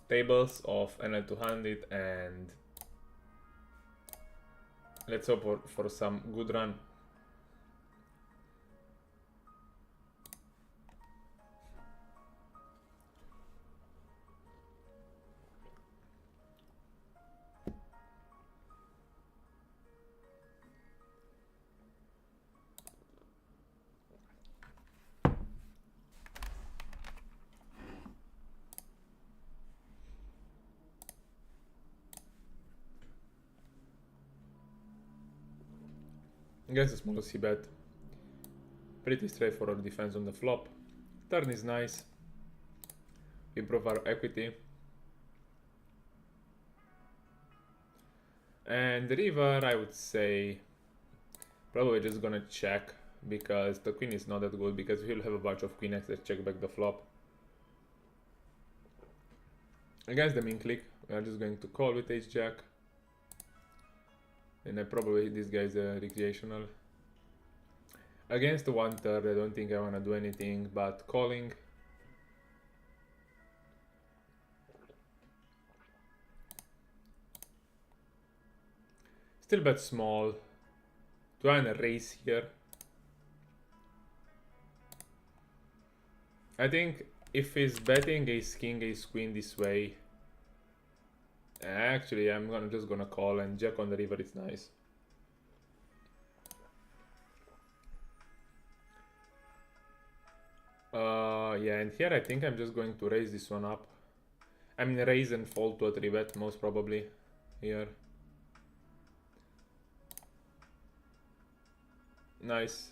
tables of RnC200 and let's hope for some good run. I guess a small c-bet. Pretty straightforward defense on the flop. Turn is nice. Improve our equity. And the river, I would say, probably just gonna check because the queen is not that good because we'll have a bunch of queen x that check back the flop. Against the min click, we are just going to call with ace jack. And I probably this guy is a recreational. Against the 1/3, I don't think I wanna do anything but calling. Still bet small. Do I wanna raise here? I think if he's betting ace king, ace queen this way, actually I'm just gonna call, and jack on the river is nice. Yeah, and here I think I'm just going to raise this one up. I mean raise and fold to a 3-bet most probably here. Nice.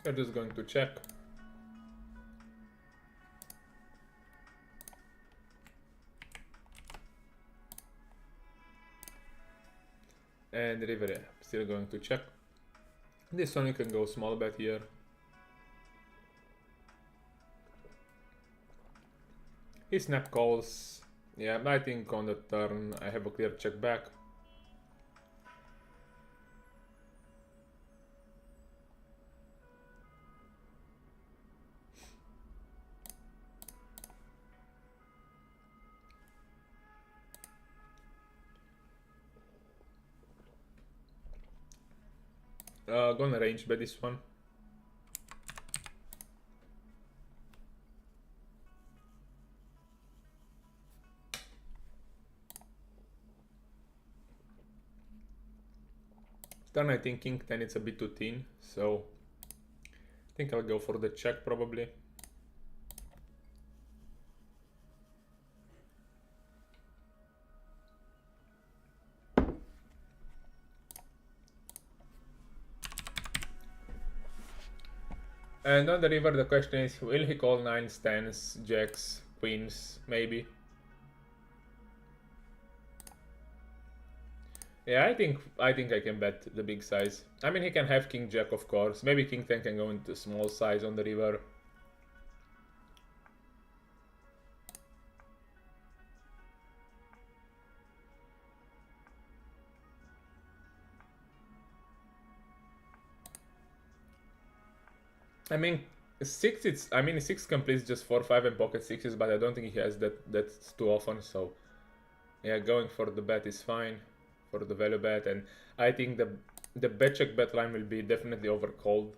We're just going to check. And river, still going to check. This one you can go small bet here. He snap calls. Yeah, I think on the turn I have a clear check back. Gonna range bet this one. Turn I think king 10 it's a bit too thin, so I think I'll go for the check probably. And on the river the question is, will he call 9s, 10s, jacks, queens, maybe? Yeah, I think I can bet the big size. I mean he can have king jack of course, maybe king 10 can go into small size on the river. I mean, 6 completes just 4-5 and pocket 6s, but I don't think he has that too often, so yeah, going for the bet is fine, for the value bet, and I think the bet check bet line will be definitely over called.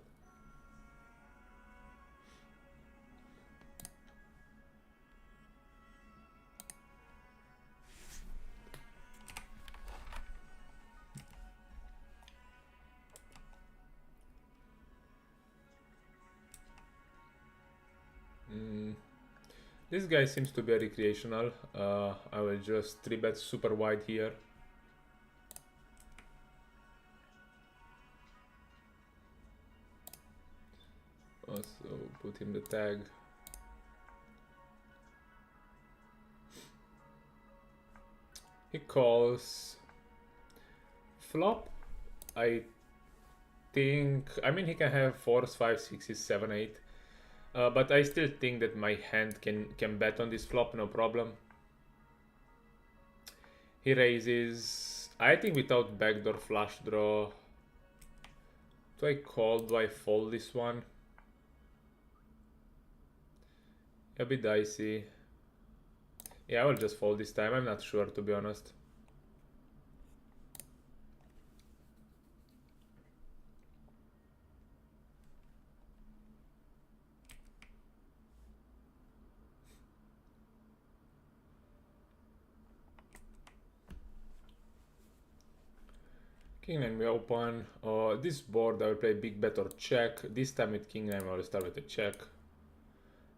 This guy seems to be a recreational. I will just 3-bet super wide here. Also put him the tag. He calls flop. I think, I mean, he can have 4s, 5, 6s, 7, 8. But I still think that my hand can bet on this flop, no problem. He raises, I think without backdoor flush draw. Do I call, do I fold this one? A bit dicey. Yeah, I will just fold this time, I'm not sure, to be honest. King 9 we open. This board I will play big bet or check. This time with King 9 I will start with a check.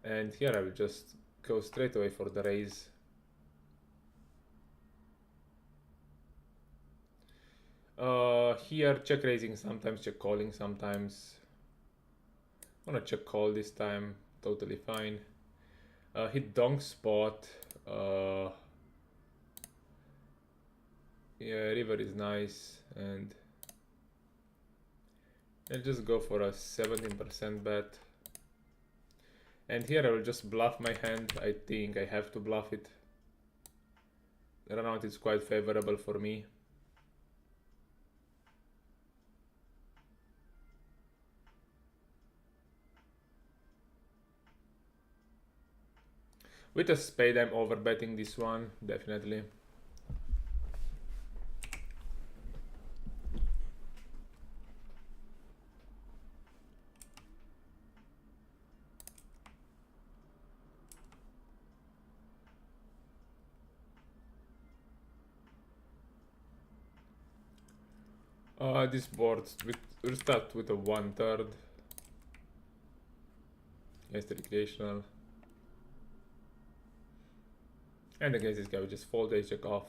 And here I will just go straight away for the raise. Here check raising sometimes, check calling sometimes. I'm gonna check call this time, totally fine. Hit donk spot. Yeah, river is nice, and I'll just go for a 17% bet. And here I will just bluff my hand. I think I have to bluff it. The runout is quite favorable for me. With a spade I'm overbetting this one, definitely. This board will start with a 1/3. Yes, the recreational. And against this guy we just fold ace jack off.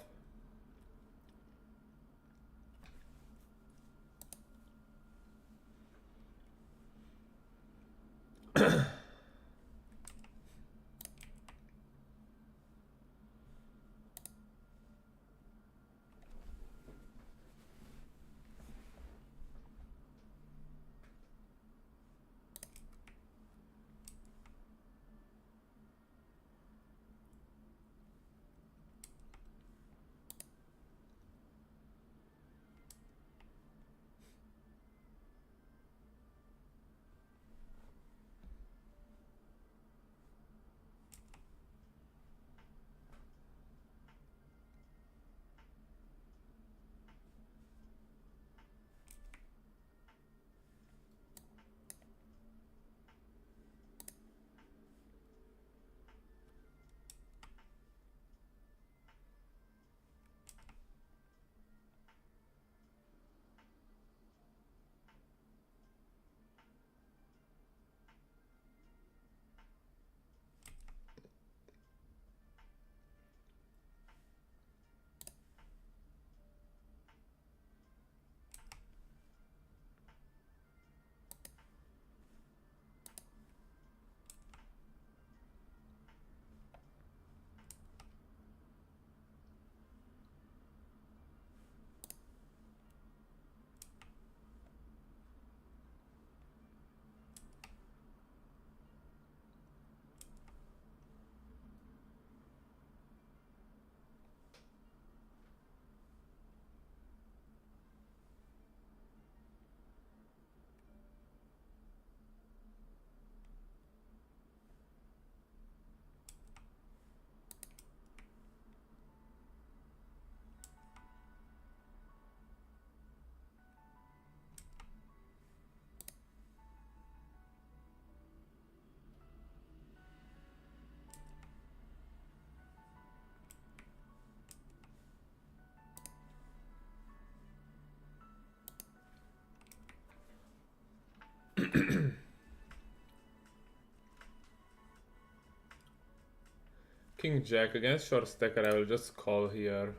King Jack against short stacker, I will just call here.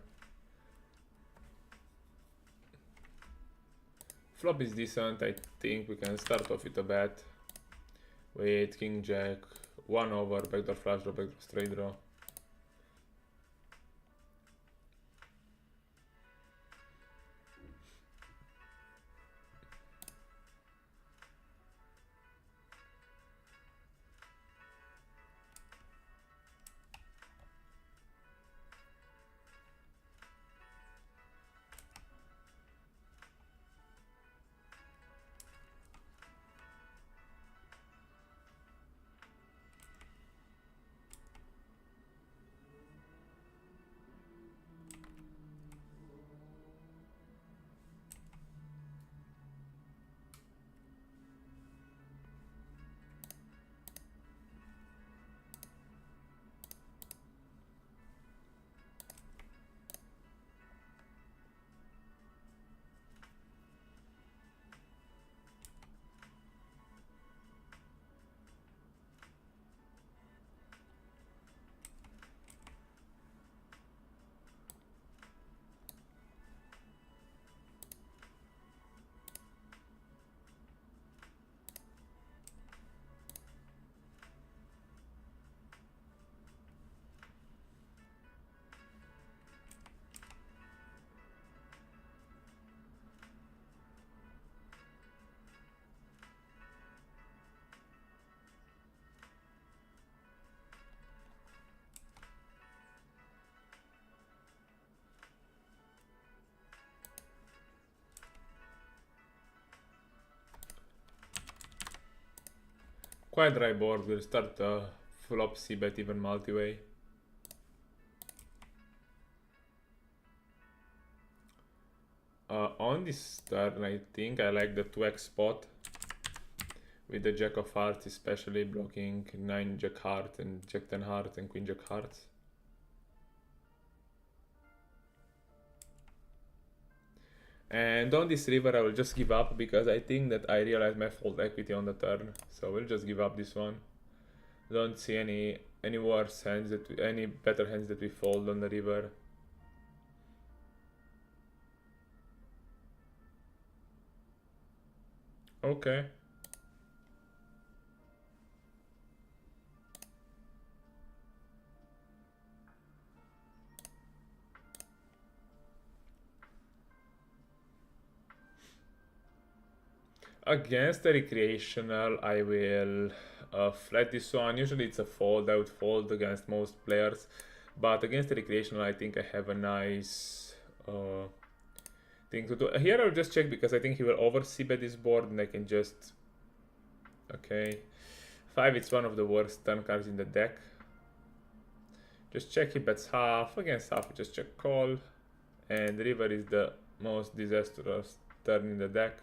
Flop is decent, I think we can start off with a bet. Wait, King Jack, 1 over, backdoor flush draw, backdoor straight draw. Quite dry board. We'll start flop c-bet even multi-way. On this turn, I think I like the 2x spot with the jack of hearts, especially blocking 9 jack heart and jack 10 heart and queen jack hearts. And on this river I will just give up because I think that I realized my fold equity on the turn, so we'll just give up this one. Don't see any worse hands any better hands that we fold on the river. Okay. Against the recreational, I will flat this one. Usually it's a fold. I would fold against most players, but against the recreational, I think I have a nice thing to do. Here I'll just check because I think he will over c-bet this board, and I can just okay. 5. It's one of the worst turn cards in the deck. Just check, he bets half. Against half, just check call, and river is the most disastrous turn in the deck.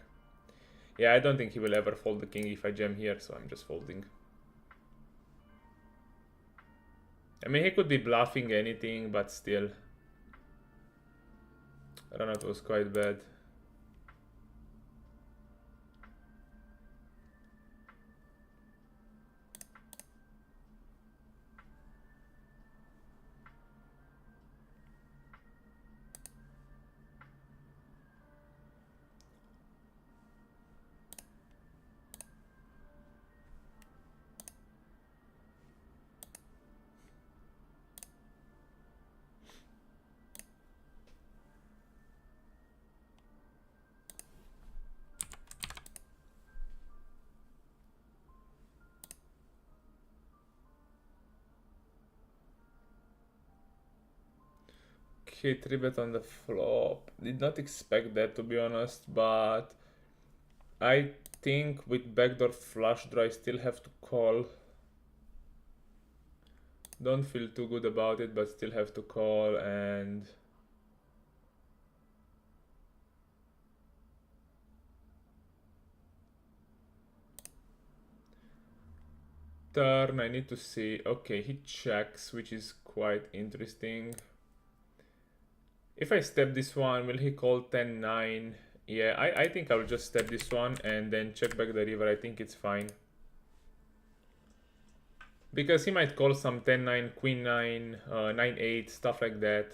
Yeah, I don't think he will ever fold the king if I jam here, so I'm just folding. I mean, he could be bluffing anything, but still. Runout was quite bad. Okay, 3-bet on the flop. Did not expect that, to be honest, but I think with backdoor flush draw I still have to call. Don't feel too good about it, but still have to call. And turn, I need to see. Okay, he checks, which is quite interesting. If I step this one, will he call 10-9? Yeah, I think I'll just step this one and then check back the river. I think it's fine. Because he might call some 10-9, queen 9, 9-8, stuff like that.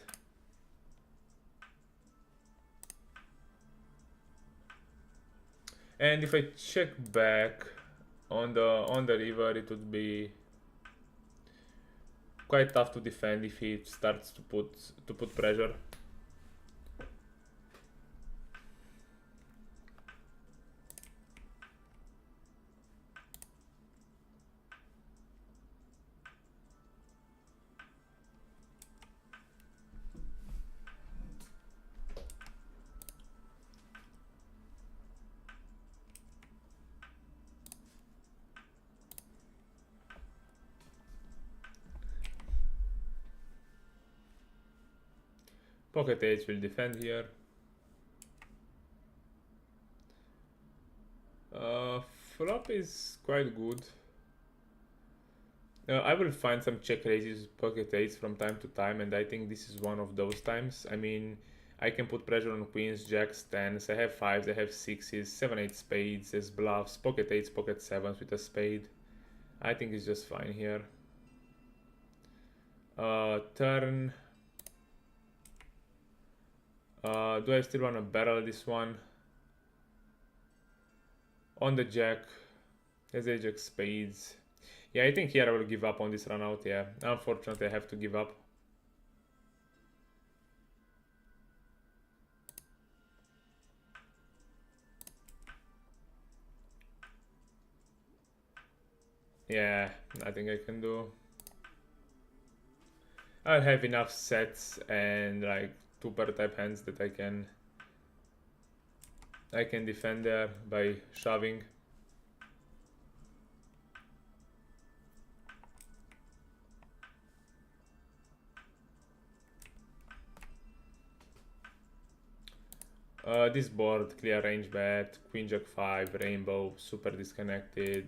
And if I check back on the river, it would be quite tough to defend if he starts to put pressure. Pocket 8 will defend here. Flop is quite good. I will find some check raises with pocket 8s from time to time, and I think this is one of those times. I mean, I can put pressure on queens, jacks, 10s, I have 5s, I have 6s, 7, 8 spades as bluffs, pocket 8s, pocket 7s with a spade. I think it's just fine here. Turn. Do I still want to barrel this one? On the jack, as a jack spades. Yeah, I think here I will give up on this run out. Yeah, unfortunately I have to give up. Yeah, nothing I can do. I have enough sets and like 2 per type hands that I can defend there by shoving. This board, clear range bet, queen jack 5, rainbow, super disconnected.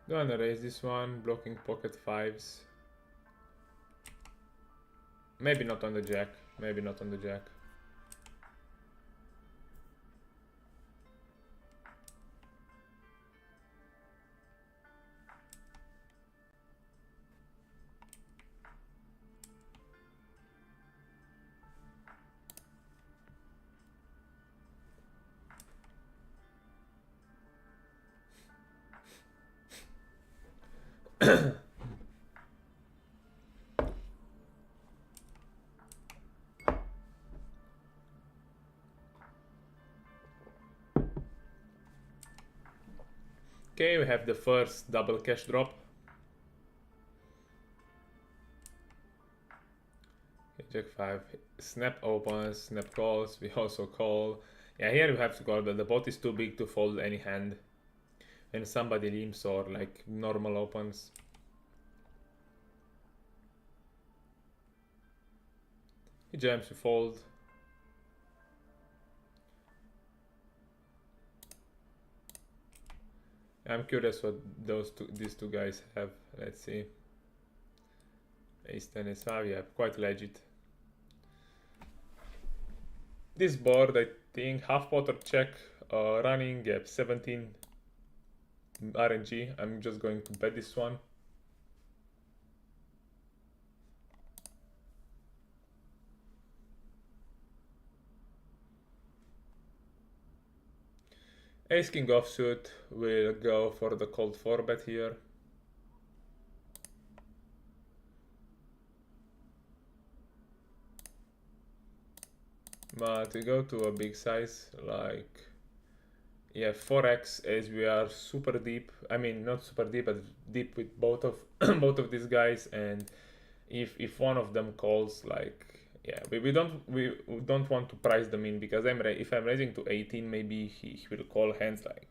Gonna raise this one, blocking pocket 5s. Maybe not on the jack, maybe not on the jack. Okay, we have the first double cash drop. Okay, jack 5, snap opens, snap calls, we also call. Yeah, here you have to call, but the pot is too big to fold any hand. When somebody limps or like normal opens. He jams, we fold. I'm curious what these two guys have. Let's see. Ace 10 is 5, yeah, quite legit. This board, I think, half pot or check, running, yeah, 17 RNG. I'm just going to bet this one. Ace king offsuit will go for the cold 4 bet here. But we go to a big size, like, yeah, 4x, as we are super deep. I mean, not super deep, but deep with both of both of these guys. And if one of them calls, like, yeah, we don't want to price them in, because if I'm raising to 18, maybe he will call hands like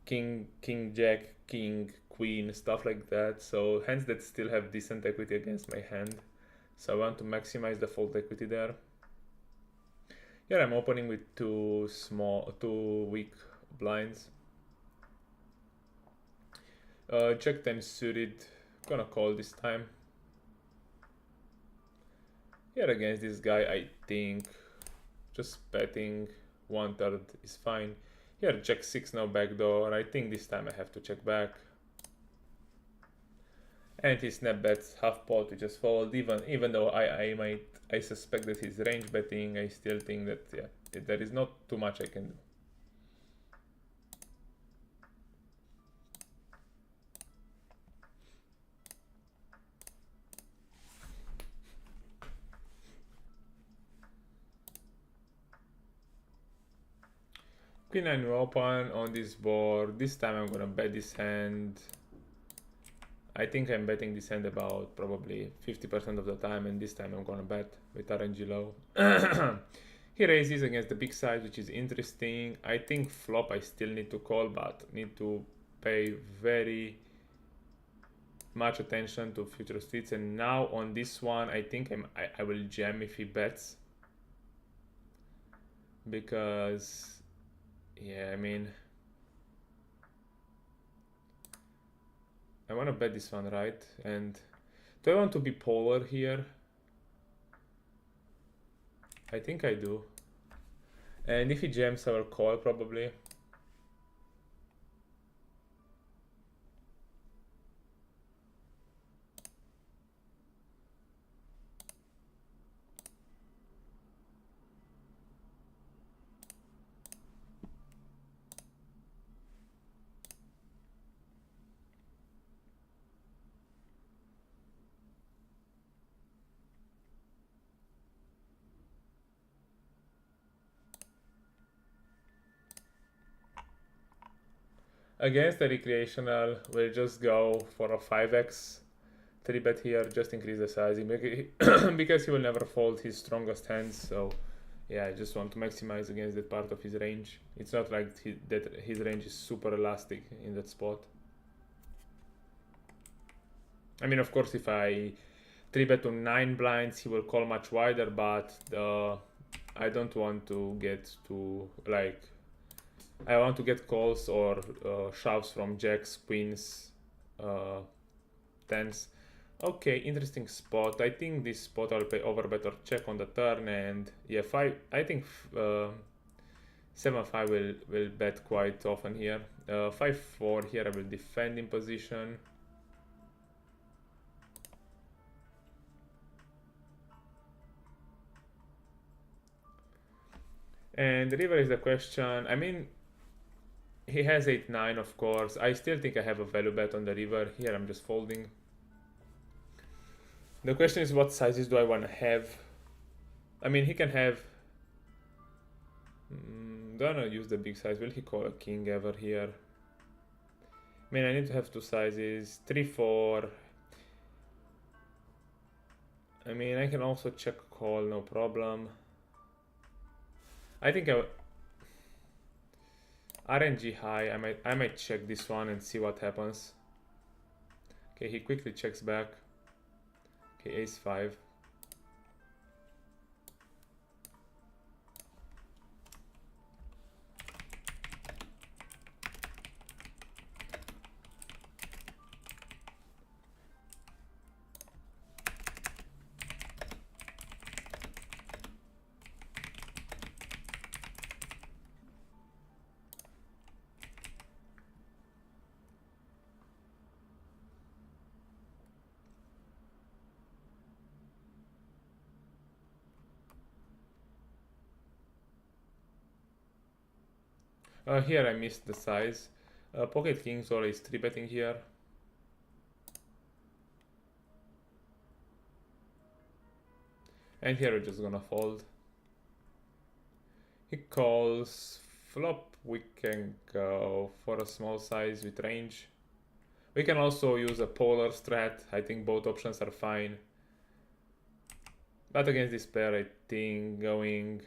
king, jack, king, queen, stuff like that. So hands that still have decent equity against my hand. So I want to maximize the fold equity there. Here I'm opening with two weak blinds. Jack 10 suited, gonna call this time. Here against this guy, I think just betting 1/3 is fine. Here jack 6, no backdoor. I think this time I have to check back. And he snap bets half pot to just fold. Even though I suspect that he's range betting, I still think that, yeah, there is not too much I can do. Queen 9 open on this board. This time I'm gonna bet this hand. I think I'm betting this hand about probably 50% of the time, and this time I'm gonna bet with RNG low. He raises against the big size, which is interesting. I think flop I still need to call, but need to pay very much attention to future streets. And now on this one, I think I will jam if he bets, because yeah, I mean, I want to bet this one, right? And do I want to be polar here? I think I do. And if he jams, I will call probably. Against the recreational, we'll just go for a 5x 3-bet here, just increase the sizing, because he will never fold his strongest hands. So yeah, I just want to maximize against that part of his range. It's not like that his range is super elastic in that spot. I mean, of course, if I 3-bet to 9 blinds, he will call much wider, but I don't want to get to, like, I want to get calls or shoves from jacks, queens, tens. Okay, interesting spot. I think this spot I'll play overbet or check on the turn, and yeah, 5. I think 7-5 will bet quite often here. 5-4 here I will defend in position. And the river is the question. I mean, he has 8-9, of course. I still think I have a value bet on the river. Here I'm just folding. The question is, what sizes do I want to have? I mean, he can have... don't I use the big size? Will he call a king ever here? I mean, I need to have 2 sizes. 3-4. I mean, I can also check call, no problem. I think RNG high. I might check this one and see what happens. Okay, he quickly checks back. Okay, ace-5. Here I missed the size. Pocket kings always 3-betting here. And here we're just gonna fold. He calls flop. We can go for a small size with range. We can also use a polar strat. I think both options are fine. But against this pair, I think going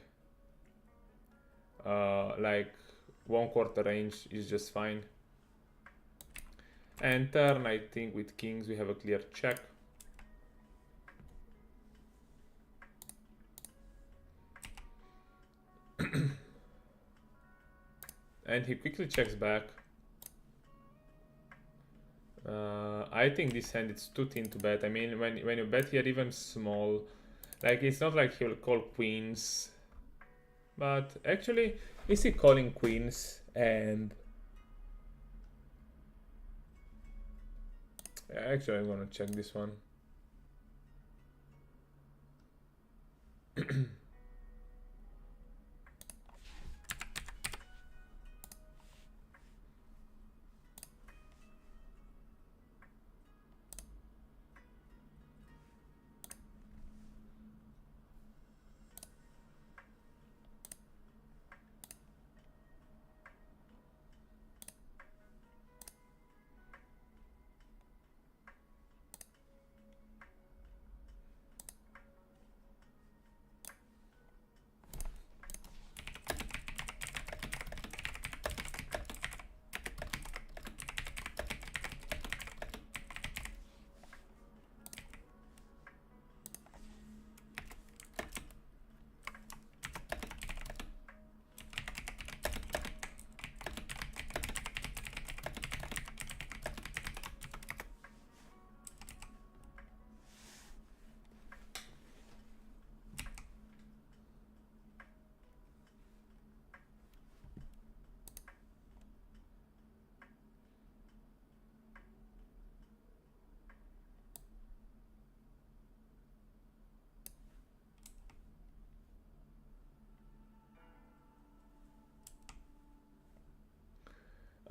like 1/4 range is just fine. And turn, I think with kings we have a clear check. And he quickly checks back. I think this hand it's too thin to bet. I mean, when you bet here even small, like it's not like he'll call queens. But actually, is he calling queens? And actually, I'm gonna check this one.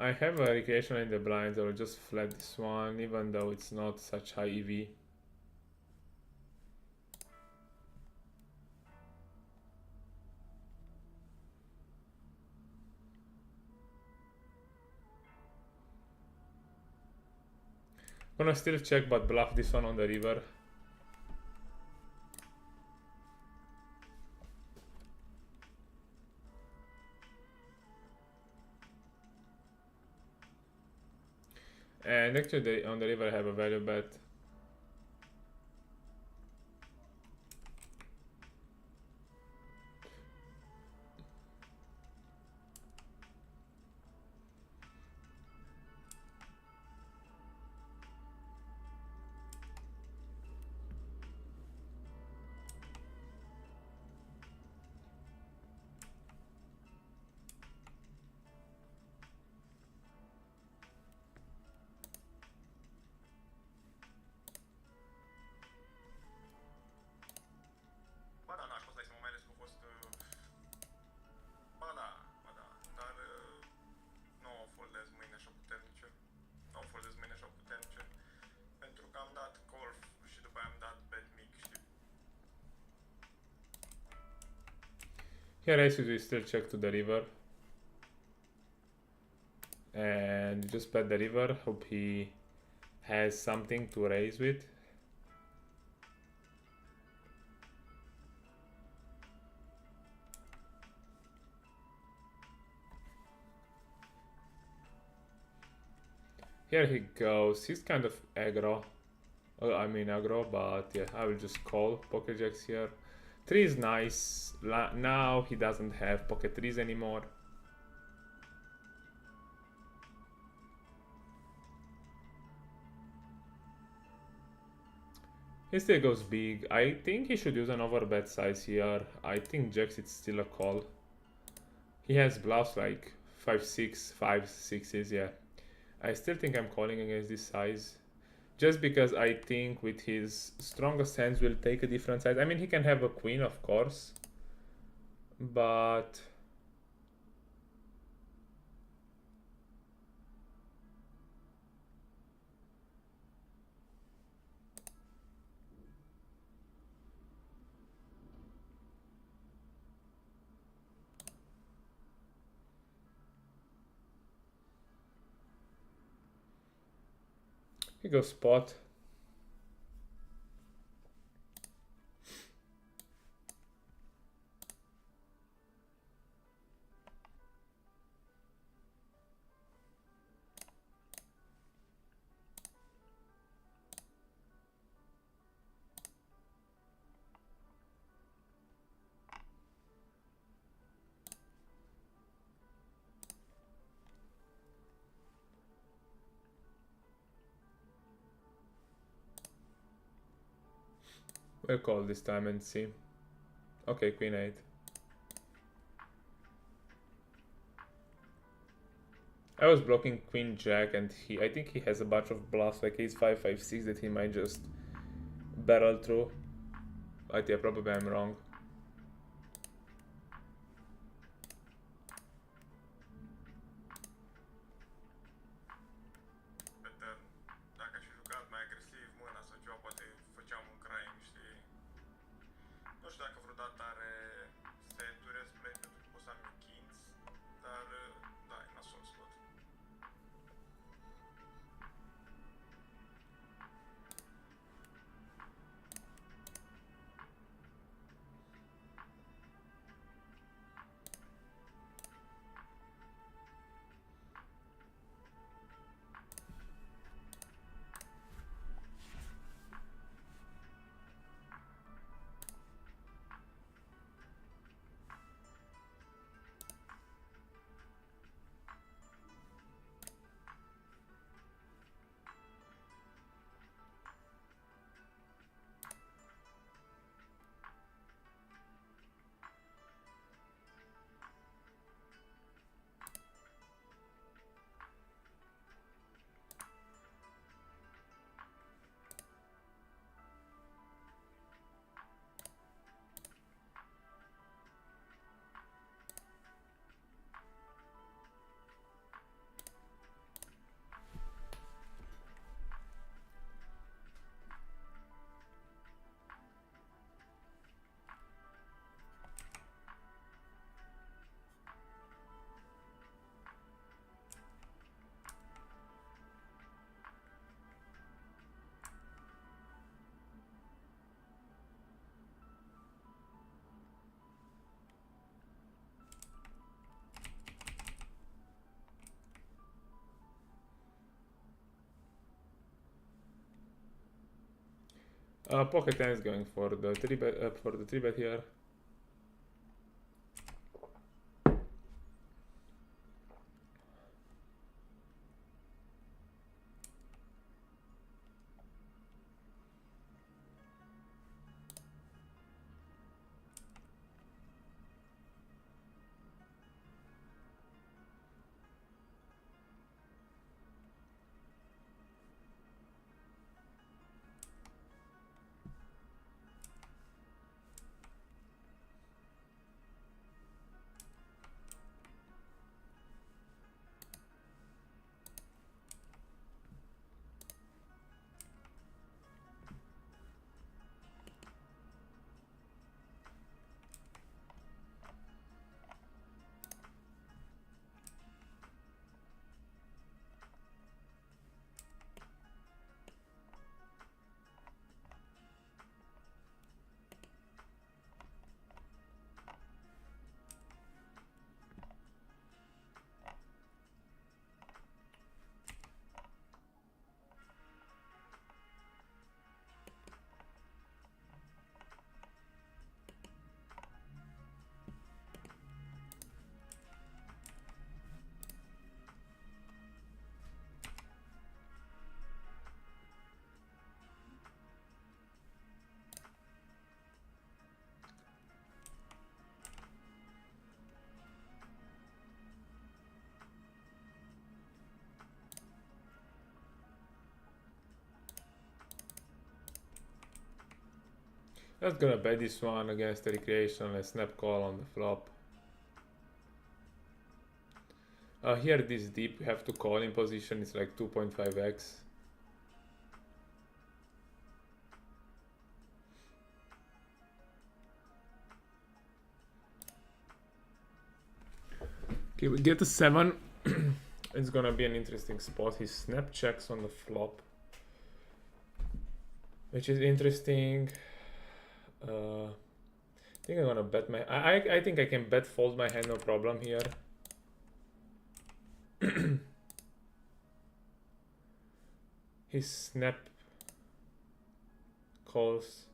I have a recreation in the blinds. I will just flat this one, even though it's not such high EV. Gonna still check, but bluff this one on the river. And actually on the river I have a value bet. Here I should still check to the river. And just bet the river, hope he has something to raise with. Here he goes, he's kind of aggro. I mean aggro, but yeah, I will just call pocket jacks here. 3 is nice. Now he doesn't have pocket 3s anymore. He still goes big. I think he should use an overbet size here. I think jacks it's still a call. He has bluffs like 5-6, 5-6s, yeah. I still think I'm calling against this size. Just because I think with his strongest hands will take a different size. I mean, he can have a queen, of course. But he goes spot. We'll call this time and see. Okay, queen 8. I was blocking queen jack and I think he has a bunch of bluffs like ace 5, 5, 6 that he might just barrel through. But yeah, probably I'm wrong. Pocket 10 is going for the 3-bet here. Not gonna bet this one against the recreation. Let's snap call on the flop. Here this deep, we have to call in position. It's like 2.5x. Okay, we get a 7. It's gonna be an interesting spot. He snap checks on the flop, which is interesting. I think I'm gonna bet my. I think I can bet fold my hand, no problem here. His snap calls.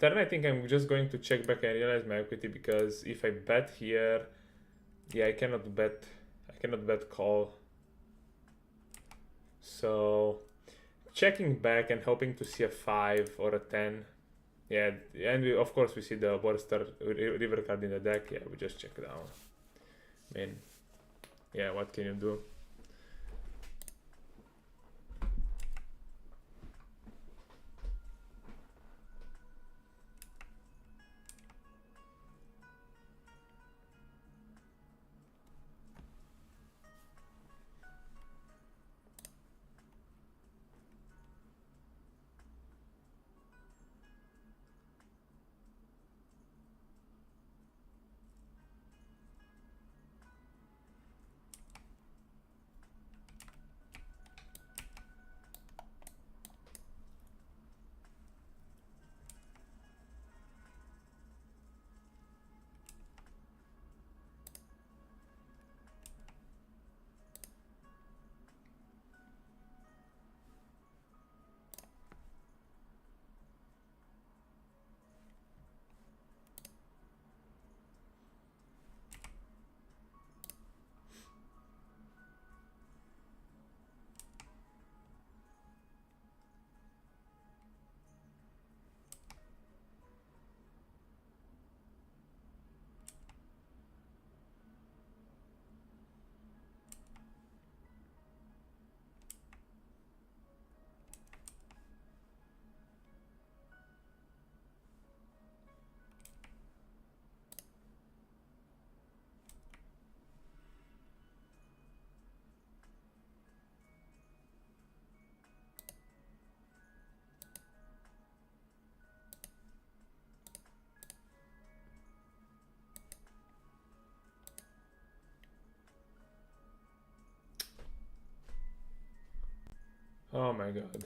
Turn, I think I'm just going to check back and realize my equity, because if I bet here, yeah, I cannot bet call. So checking back and hoping to see a 5 or a 10. Yeah, and of course we see the worst river card in the deck. Yeah, we just check down. I mean, yeah, what can you do? Oh my god.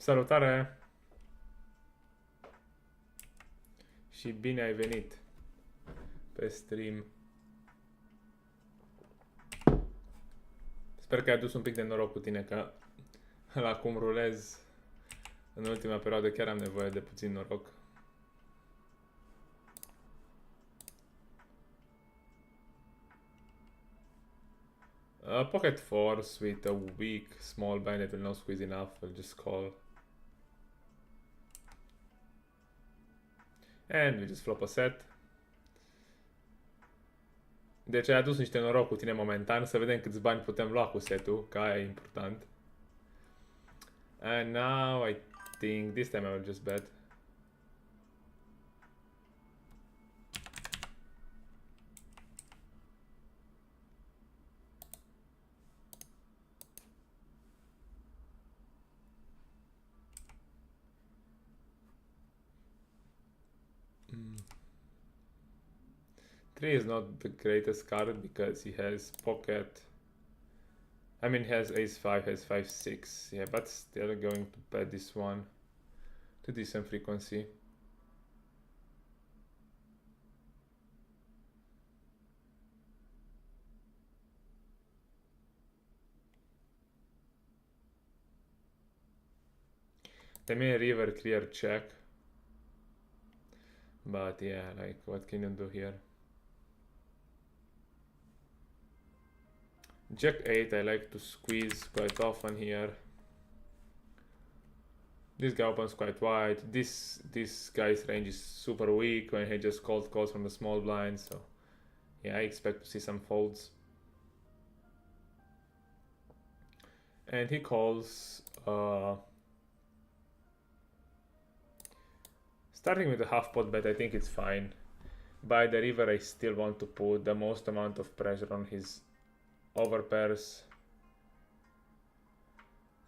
Salutare! Și bine ai venit pe stream. Sper că ai adus un pic de noroc cu tine, că la cum rulez în ultima perioadă chiar am nevoie de puțin noroc. Pocket force with a weak small blind that will not squeeze enough, I'll just call. And we just flop a set. Deci ai adus niște noroc cu tine momentan, să vedem câți bani putem lua cu setul, că aia e important. And now I think this time I will just bet. Three is not the greatest card because he has pocket. I mean, he has ace-5, has 5-6. Yeah, but still going to bet this one to decent frequency. The main river clear check. But yeah, like, what can you do here? Jack 8, I like to squeeze quite often here. This guy opens quite wide. This guy's range is super weak when he just calls from the small blind, so yeah, I expect to see some folds. And he calls starting with a half pot bet, I think it's fine. By the river, I still want to put the most amount of pressure on his overpairs.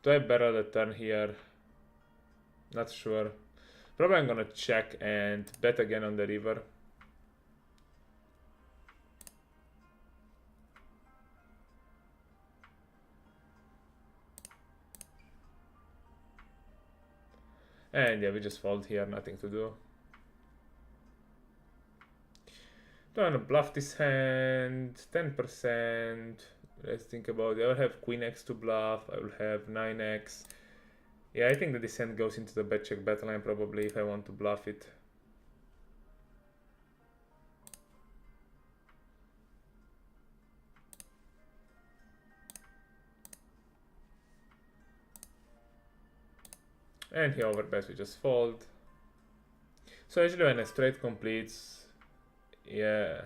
Do I barrel the turn here? Not sure. Probably I'm gonna check and bet again on the river. And yeah, we just fold here, nothing to do. Do I want to bluff this hand? 10%. Let's think about it. I will have Queen X to bluff. I will have 9X. Yeah, I think that this hand goes into the bet check bet line probably if I want to bluff it. And he overbets, we just fold. So usually when a straight completes, yeah.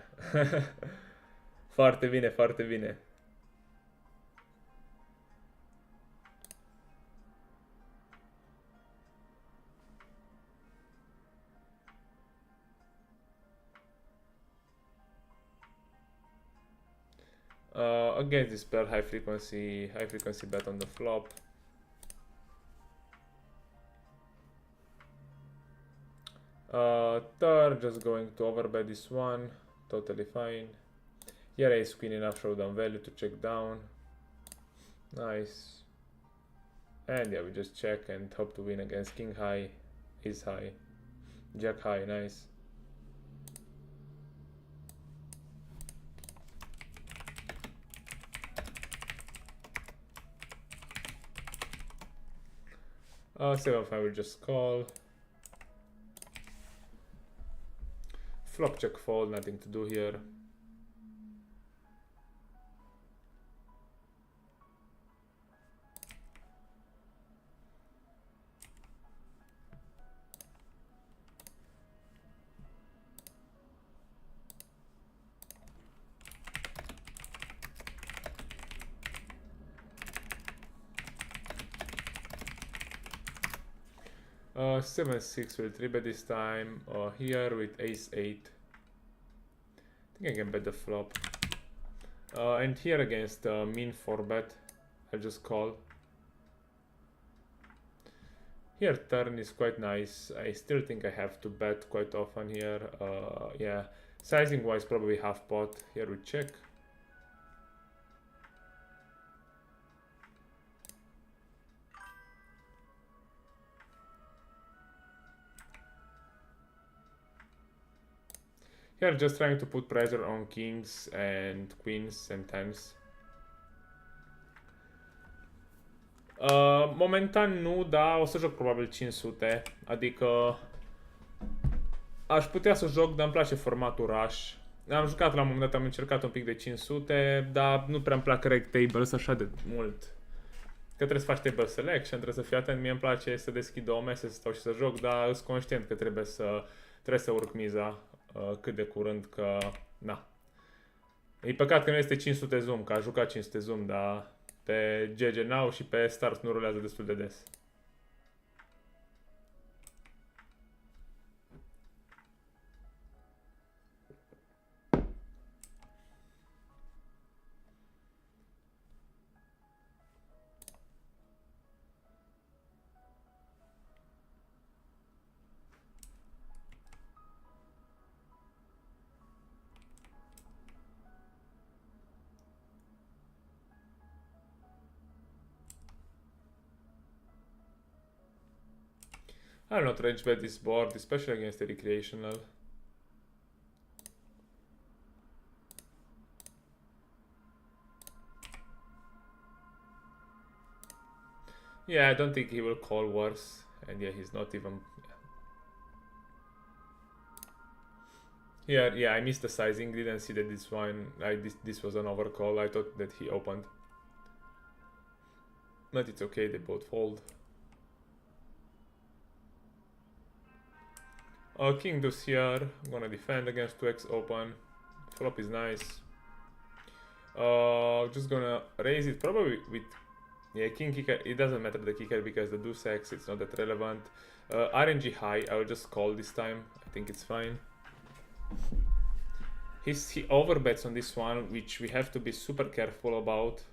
Foarte bine, foarte bine. Against this pair, high frequency bet on the flop. Turn, just going to overbet this one, totally fine. Here ace queen enough showdown value to check down. Nice. And yeah, we just check and hope to win against king high, ace high, jack high, nice. 7-5 will just call. Flop check fold, nothing to do here. Uh, 7-6 will 3-bet this time. Here with ace-8. I think I can bet the flop. And here against min 4-bet, I'll just call. Here turn is quite nice. I still think I have to bet quite often here. Yeah, sizing wise probably half pot. Here we check. Here just trying to put pressure on kings and queens and tens. Momentan nu, dar o să joc probabil 500, adică aș putea să joc, dar îmi place formatul rush. Am jucat la un moment dat, am încercat un pic de 500, dar nu prea îmi plac reg tables așa de mult. Că trebuie să faci table selection, trebuie să fii atent, mie îmi place să deschid două mese, să stau și să joc, dar sunt conștient că trebuie să urc miza cât de curând, că na. E păcat că nu este 500 zoom, că a jucat 500 zoom, dar pe GG Now și pe Stars nu rulează destul de des. I'll not range bet this board, especially against the recreational. Yeah, I don't think he will call worse, and yeah, he's not even. Here, yeah, I missed the sizing. Didn't see that this one. This was an overcall. I thought that he opened, but it's okay. They both fold. King deuce here. I'm gonna defend against 2x open. Flop is nice. Just gonna raise it probably with, yeah, king kicker. It doesn't matter the kicker because the deuce x, it's not that relevant. RNG high. I will just call this time. I think it's fine. He overbets on this one, which we have to be super careful about.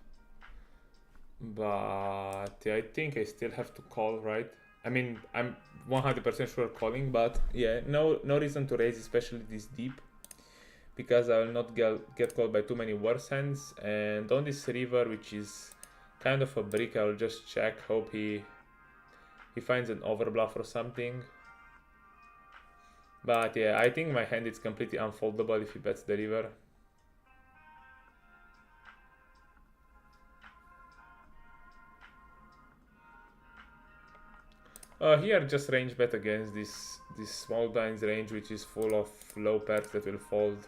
But yeah, I think I still have to call, right? I mean, I'm 100% sure calling, but yeah, no reason to raise, especially this deep, because I will not get called by too many worse hands. And on this river, which is kind of a brick, I will just check, hope he finds an overbluff or something. But yeah, I think my hand is completely unfoldable if he bets the river. Here just range bet against this small blinds range, which is full of low pairs that will fold.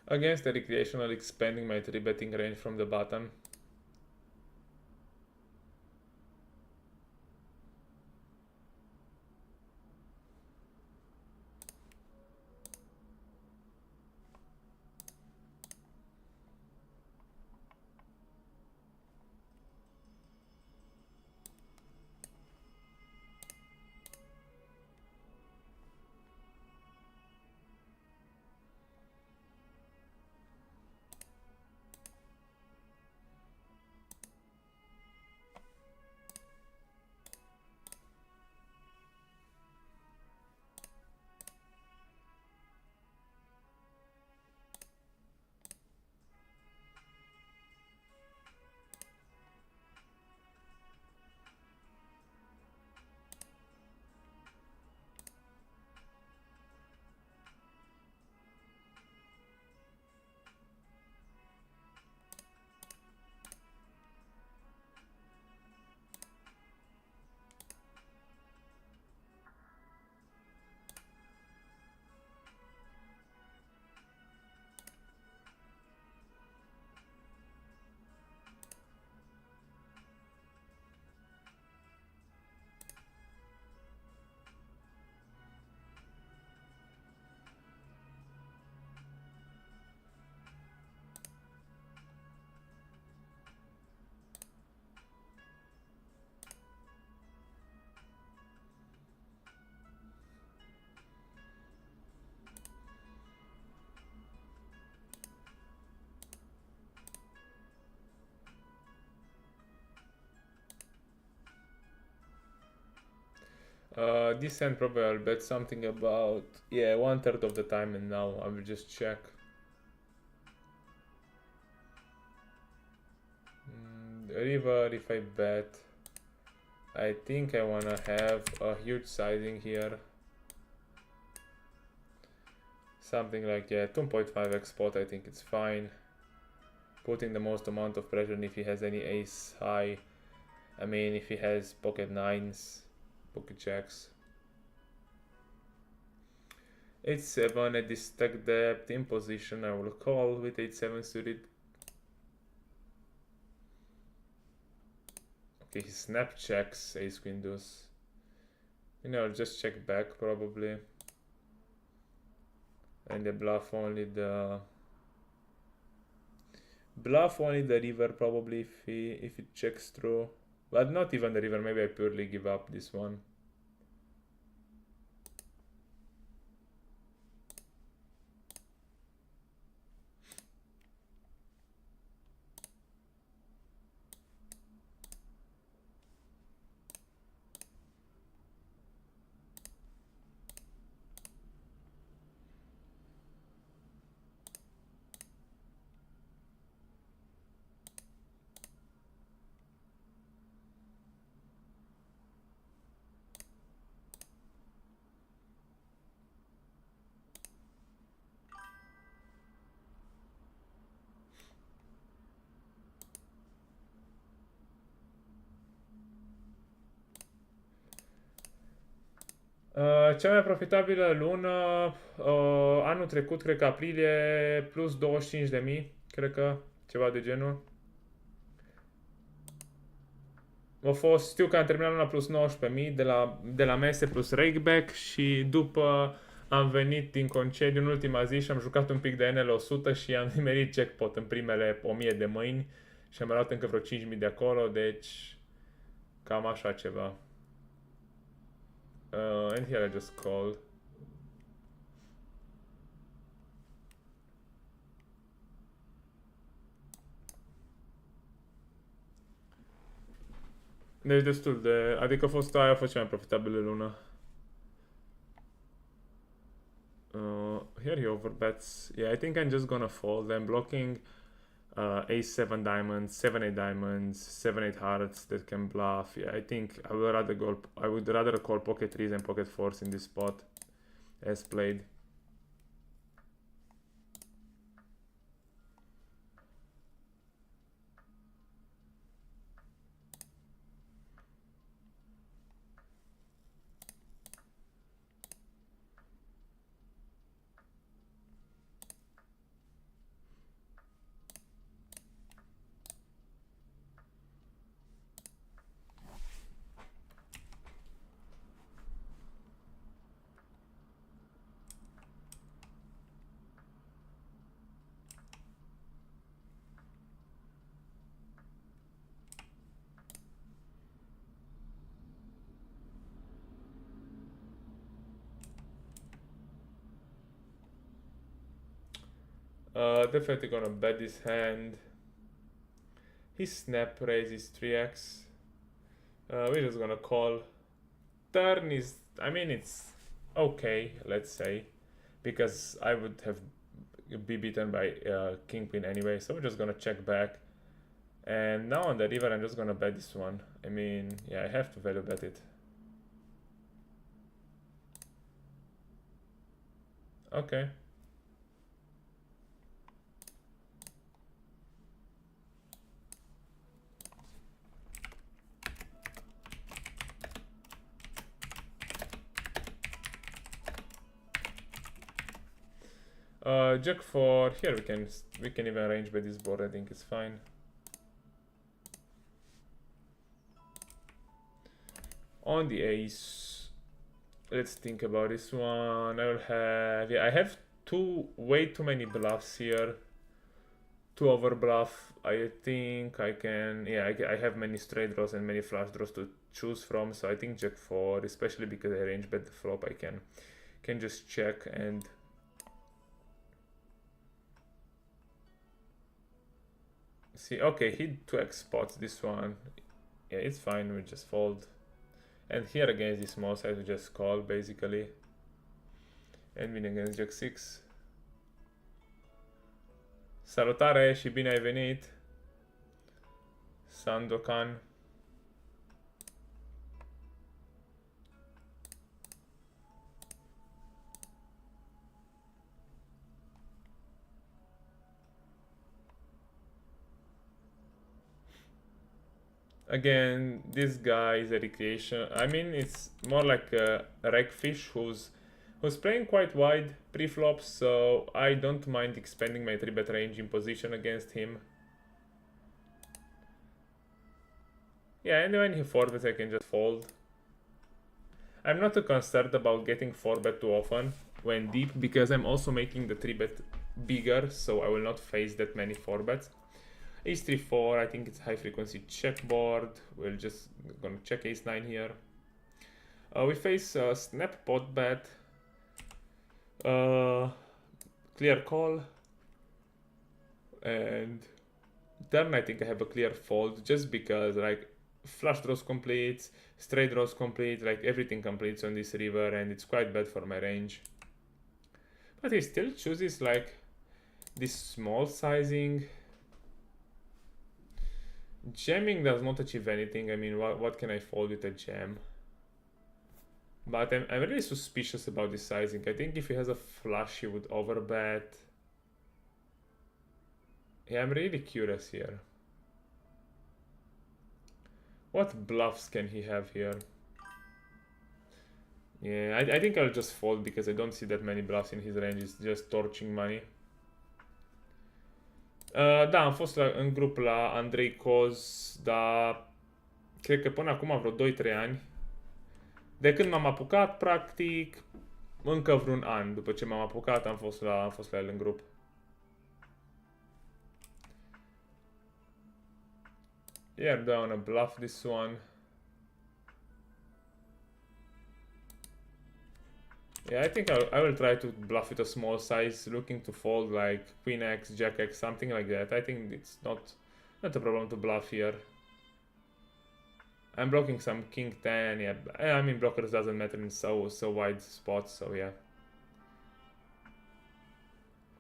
Against the recreational, expanding my 3-betting range from the bottom. This hand probably I'll bet something about, yeah, 1/3 of the time, and now I will just check. River, if I bet, I think I wanna have a huge sizing here. Something like, yeah, 2.5x spot, I think it's fine. Putting the most amount of pressure, and if he has any ace high, I mean, if he has pocket nines, pocket jacks. 8-7 at this stack depth, in position, I will call with 8-7 suited. Okay, he snap checks ace queen deuce. You know, I'll just check back probably. And the bluff only the river probably if it checks through. But not even the river, maybe I purely give up this one. Cea mai profitabilă lună, anul trecut, cred că aprilie, plus 25.000, cred că, ceva de genul. A fost, știu că am terminat luna plus 19.000 de la mese plus rakeback și după am venit din concediu în ultima zi și am jucat un pic de NL 100 și am nimerit jackpot în primele 1000 de mâini și am luat încă vreo 5.000 de acolo, deci cam așa ceva. And here I just call. Deci destul de... Adică aia a fost cea mai profitabilă lună. Here he overbets. Yeah, I think I'm just gonna fold. I'm blocking ace-7 diamonds, 7-8 diamonds, 7-8 hearts that can bluff. Yeah, I think I would rather call pocket 3s and pocket 4s in this spot as played. Definitely gonna bet this hand. His snap raises 3x. We're just gonna call. Turn is, I mean, it's okay, let's say, because I would have be beaten by kingpin anyway, so we're just gonna check back. And now on the river, I'm just gonna bet this one. I mean, yeah, I have to value bet it. Okay. Jack 4, here we can even range by this board, I think it's fine. On the ace, let's think about this one. I will have, yeah, I have way too many bluffs here. 2 over bluff. I think I can, yeah, I have many straight draws and many flush draws to choose from, so I think Jack 4, especially because I range bet the flop, I can just check and see. Okay, he 2x spots this one. Yeah, it's fine, we just fold. And here against this small size we just call basically. And win against Jack 6. Salutare și bine ai venit, Sandokan. Again, this guy is a recreation. I mean, it's more like a Regfish who's playing quite wide pre-flop, so I don't mind expanding my 3-bet range in position against him. Yeah, and when he 4-bets, I can just fold. I'm not too concerned about getting 4-bet too often when deep, because I'm also making the 3-bet bigger, so I will not face that many 4-bets. Ace 3-4, I think it's high frequency check board. We're just gonna check Ace 9 here. We face snap pot bet, clear call, and turn I think I have a clear fold, just because like flush draws completes, straight draws complete, like everything completes on this river, and it's quite bad for my range. But he still chooses like this small sizing. Jamming does not achieve anything. I mean, what can I fold with a jam? But I'm really suspicious about this sizing. I think if he has a flush, he would overbet. Yeah, I'm really curious here. What bluffs can he have here? Yeah, I think I'll just fold because I don't see that many bluffs in his range. It's just torching money. Da, am fost în grup la Andrei Coz, dar cred că până acum vreo 2-3 ani. De când m-am apucat, practic, încă vreun an după ce m-am apucat, am fost la el în grup. Yeah, I'm down a bluff this one. Yeah, I think I will try to bluff with a small size, looking to fold like Queen X, Jack X, something like that. I think it's not a problem to bluff here. I'm blocking some King 10, yeah. I mean, blockers doesn't matter in so wide spots, so yeah.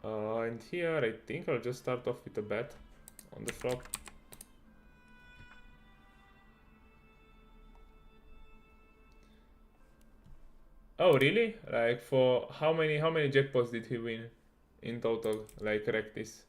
And here I think I'll just start off with a bet on the flop. Oh really? Like for how many jackpots did he win in total? Like Rectis.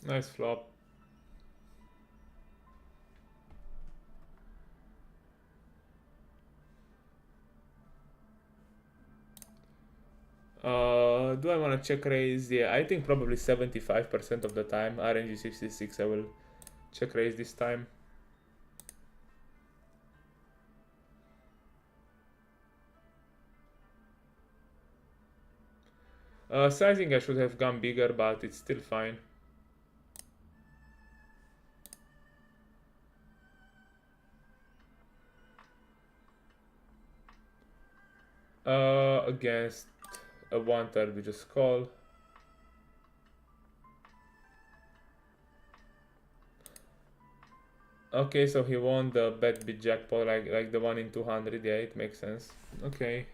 Nice flop. Do I want to check raise? Yeah, I think probably 75% of the time. RNG 66, I will check raise this time. Sizing I should have gone bigger, but it's still fine. Against a 1/3 we just call. Okay, so he won the bet big jackpot like the one in 200. Yeah, it makes sense. Okay.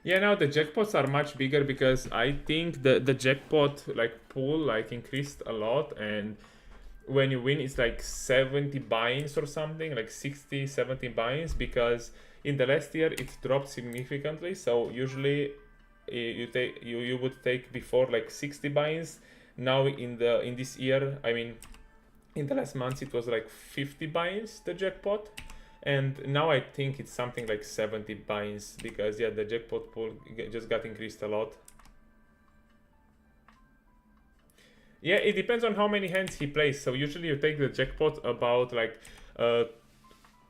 Yeah, now the jackpots are much bigger because I think the jackpot like pool like increased a lot, and when you win it's like 70 buy-ins or something, like 60 70 buy-ins, because in the last year it dropped significantly. So usually you would take before like 60 buy-ins. Now in this year, I mean in the last months it was like 50 buy-ins, the jackpot, and now I think it's something like 70 buy-ins, because yeah, the jackpot pool just got increased a lot. Yeah, it depends on how many hands he plays. So usually you take the jackpot about like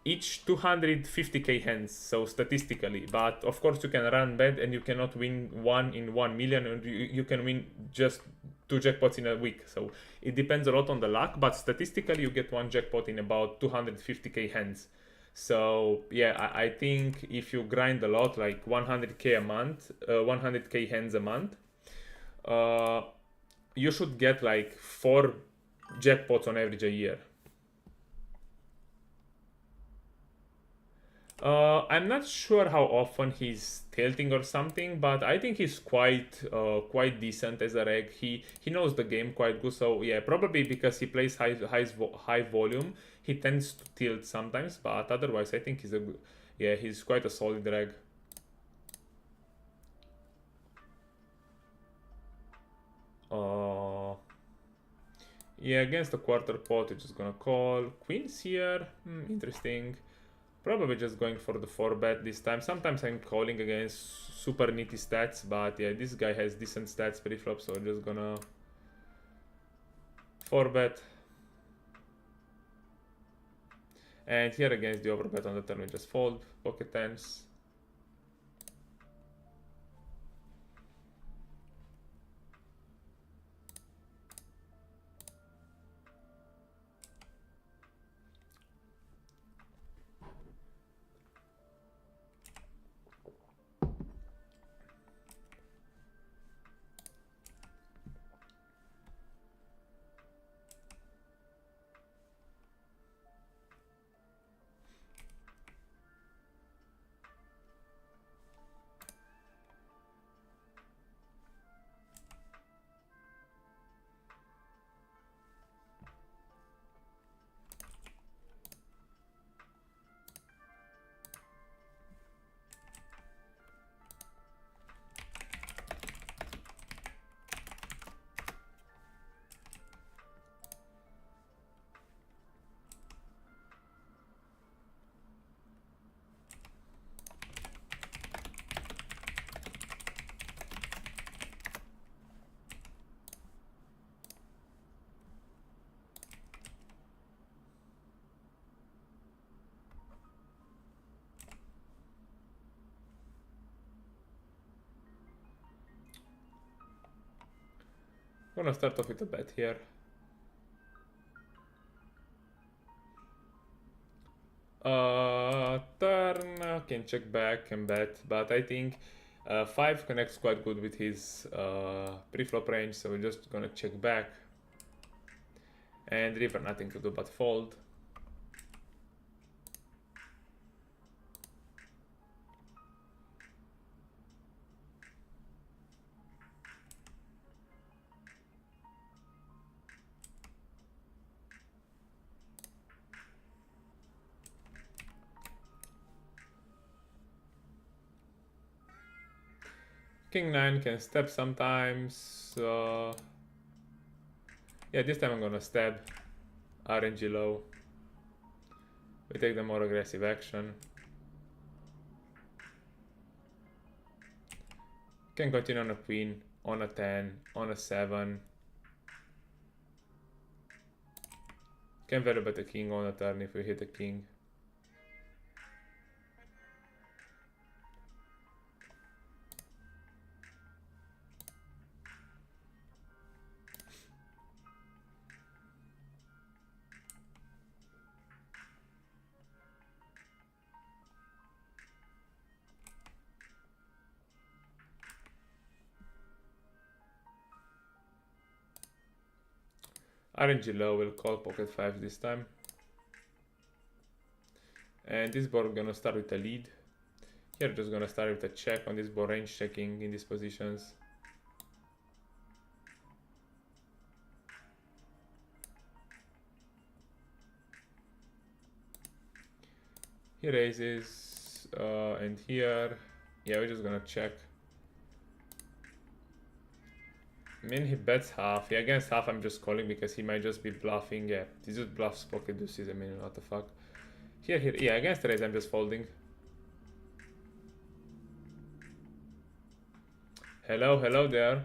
each 250k hands, so statistically. But of course you can run bad and you cannot win 1 in 1 million, and you can win just 2 jackpots in a week. So it depends a lot on the luck, but statistically you get 1 jackpot in about 250k hands. So yeah, I think if you grind a lot, like 100k a month, 100k hands a month, you should get like 4 jackpots on average a year. I'm not sure how often he's tilting or something, but I think he's quite decent as a reg. He knows the game quite good, so yeah, probably because he plays high volume, he tends to tilt sometimes. But otherwise, I think he's quite a solid reg. Yeah, against the quarter pot, you're just gonna call queens here. Interesting. Probably just going for the 4-bet this time. Sometimes I'm calling against super nitty stats, but yeah, this guy has decent stats pre-flop, so I'm just gonna 4-bet. And here against the overbet on the turn, we just fold pocket tens. I'm gonna start off with a bet here. Turn, can check back and bet, but I think 5 connects quite good with his pre-flop range, so we're just gonna check back. And river, nothing to do but fold. King 9 can step sometimes. Yeah, this time I'm gonna stab. RNG low. We take the more aggressive action. Can continue on a queen, on a 10, on a 7. Can value bet a king on a turn if we hit a king. RNG low will call pocket 5 this time. And this board gonna start with a lead. Here just gonna start with a check on this board, range checking in these positions. He raises, and here, yeah, we're just gonna check. I mean, he bets half. Yeah, against half, I'm just calling because he might just be bluffing. Yeah, he just bluffs pocket deuces. I mean, what the fuck. Here, yeah, against raise, I'm just folding. Hello there.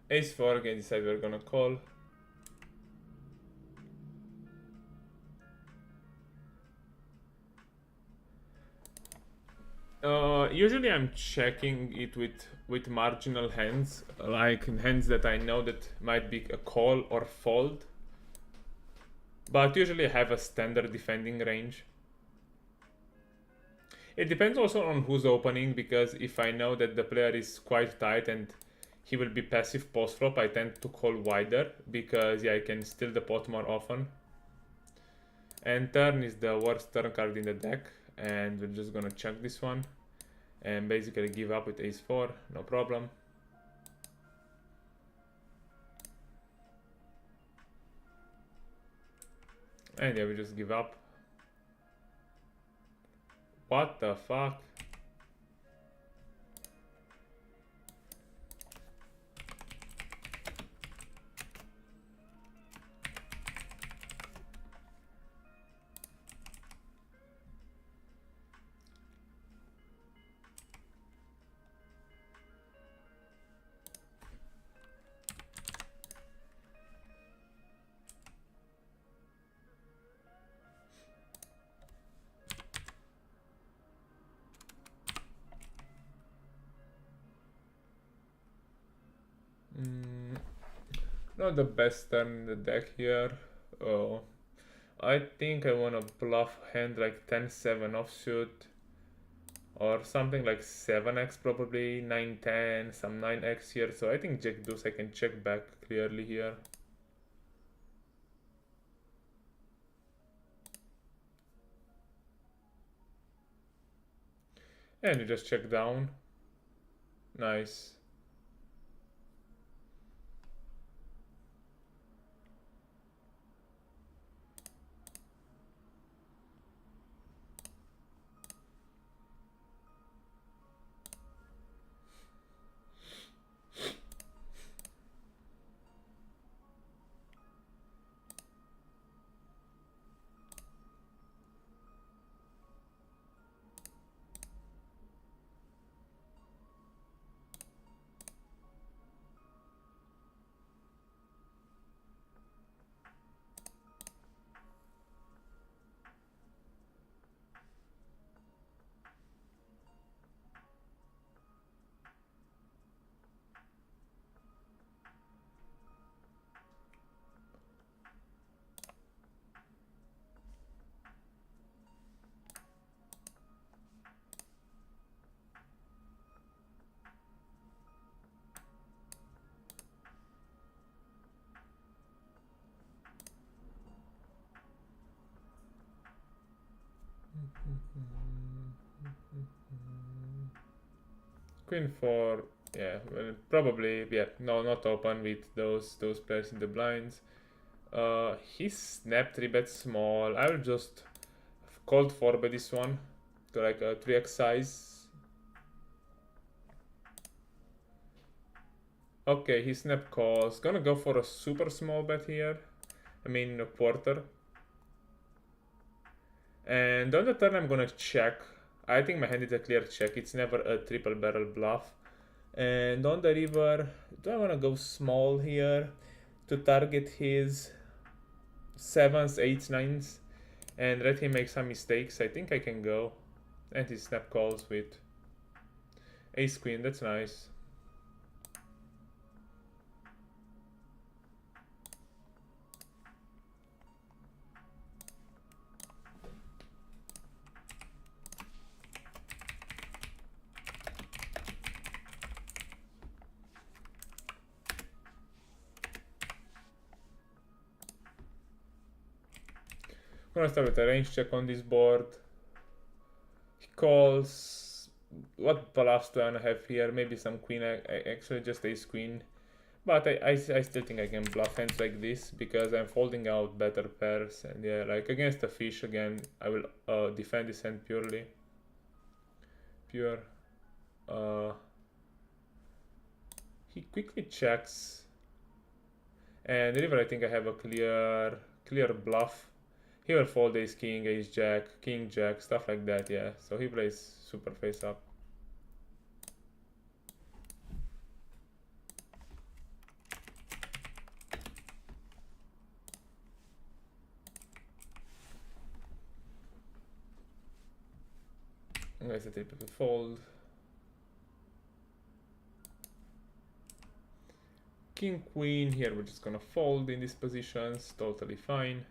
Ace 4 again, decide we're gonna call. Usually I'm checking it with marginal hands, like hands that I know that might be a call or fold. But usually I have a standard defending range. It depends also on who's opening, because if I know that the player is quite tight and he will be passive post flop, I tend to call wider, because yeah, I can steal the pot more often. And turn is the worst turn card in the deck, and we're just gonna check this one and basically give up with ace 4, no problem. And yeah, we just give up. What the fuck? Not the best turn in the deck here. Oh, I think I wanna bluff hand like 10-7 offsuit. Or something like 7x probably, 9-10, some 9x here. So I think Jack deuce I can check back clearly here. And you just check down. Nice. Queen 4, yeah, well, probably, yeah, no, not open with those pairs in the blinds. He snapped 3-bet small. I will just cold 4-bet this one to like a 3x size. Okay, he snap calls. Gonna go for a super small bet here. I mean, a quarter. And on the turn, I'm gonna check. I think my hand is a clear check. It's never a triple barrel bluff. And on the river, do I wanna go small here to target his 7s, 8s, 9s and let him make some mistakes? I think I can go. And he snap calls with ace queen. That's nice. I'm gonna start with a range check on this board. He calls. What bluffs do I wanna have here? Maybe some queen, actually just ace queen. But I still think I can bluff hands like this because I'm folding out better pairs. And yeah, like against a fish again, I will defend this hand purely. Pure. He quickly checks. And river, I think I have a clear bluff. He will fold ace king, ace jack, king jack, stuff like that, yeah. So he plays super face up. That's a typical fold. King queen here, we're just gonna fold in these positions, totally fine.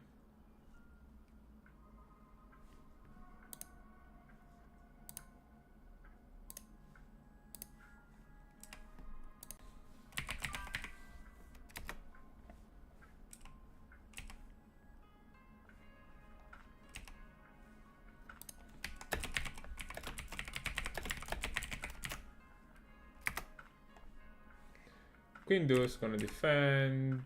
Queen deuce gonna defend.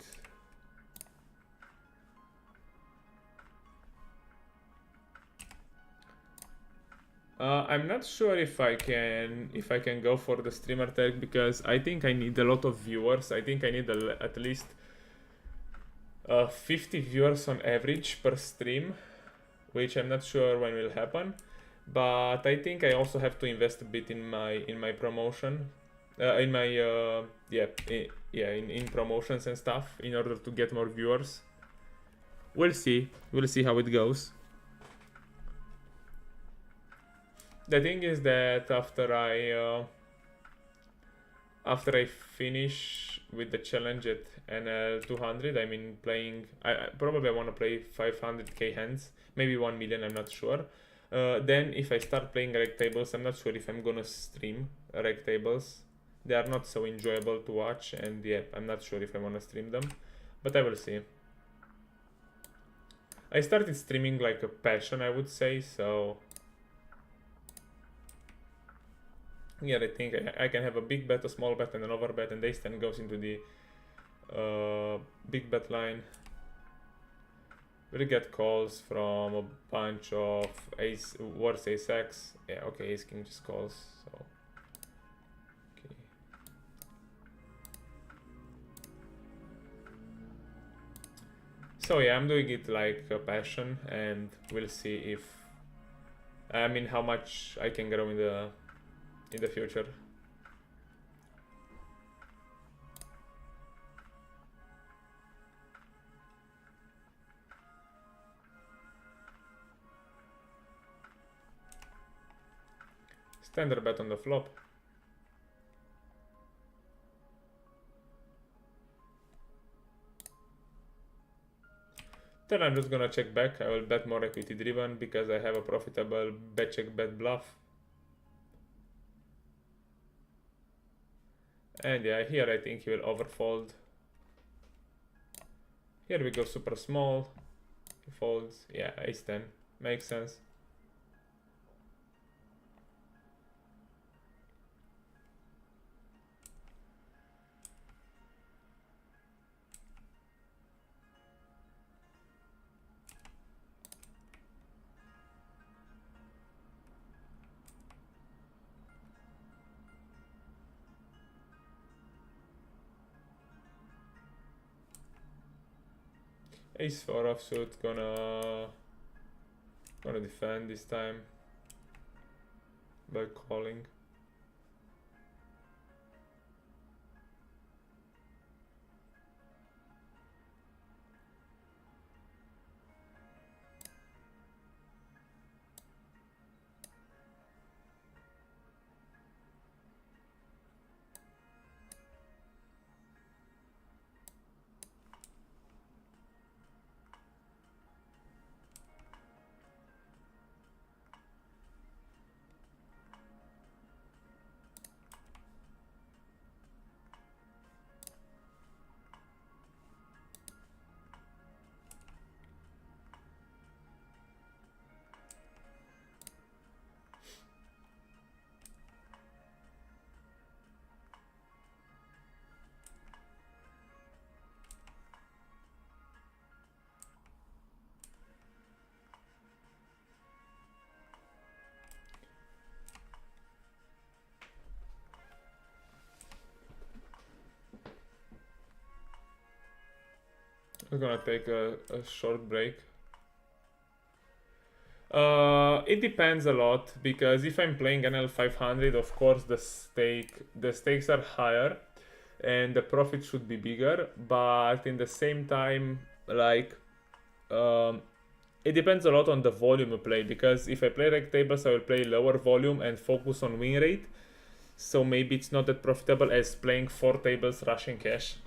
I'm not sure if I can go for the streamer tag because I think I need a lot of viewers. I think I need at least 50 viewers on average per stream, which I'm not sure when will happen. But I think I also have to invest a bit in my promotion, in promotions and stuff in order to get more viewers. We'll see how it goes. The thing is that after after I finish with the challenge at NL200, I mean playing, I probably want to play 500k hands, maybe 1 million, I'm not sure. Then if I start playing reg tables, I'm not sure if I'm gonna stream reg tables. They are not so enjoyable to watch, and yeah, I'm not sure if I want to stream them, but I will see. I started streaming like a passion, I would say, so yeah, I think I can have a big bet, a small bet, and an over bet, and ace-10 goes into the big bet line. We'll get calls from a bunch of ace, worse ace-x. Yeah, okay, ace-king just calls, so... Okay. So yeah, I'm doing it like a passion, and we'll see if... I mean, how much I can grow in the future. Standard bet on the flop. Then I'm just gonna check back. I will bet more equity driven because I have a profitable bet check bet bluff. And yeah, here I think he will overfold. Here we go super small. He folds. Yeah, ace-10. Makes sense. Ace-4 offsuit gonna defend this time by calling. I'm gonna take a short break. It depends a lot because if I'm playing NL500, of course the stakes are higher and the profit should be bigger, but in the same time, like it depends a lot on the volume you play, because if I play reg tables I will play lower volume and focus on win rate, so maybe it's not that profitable as playing 4 tables rushing cash.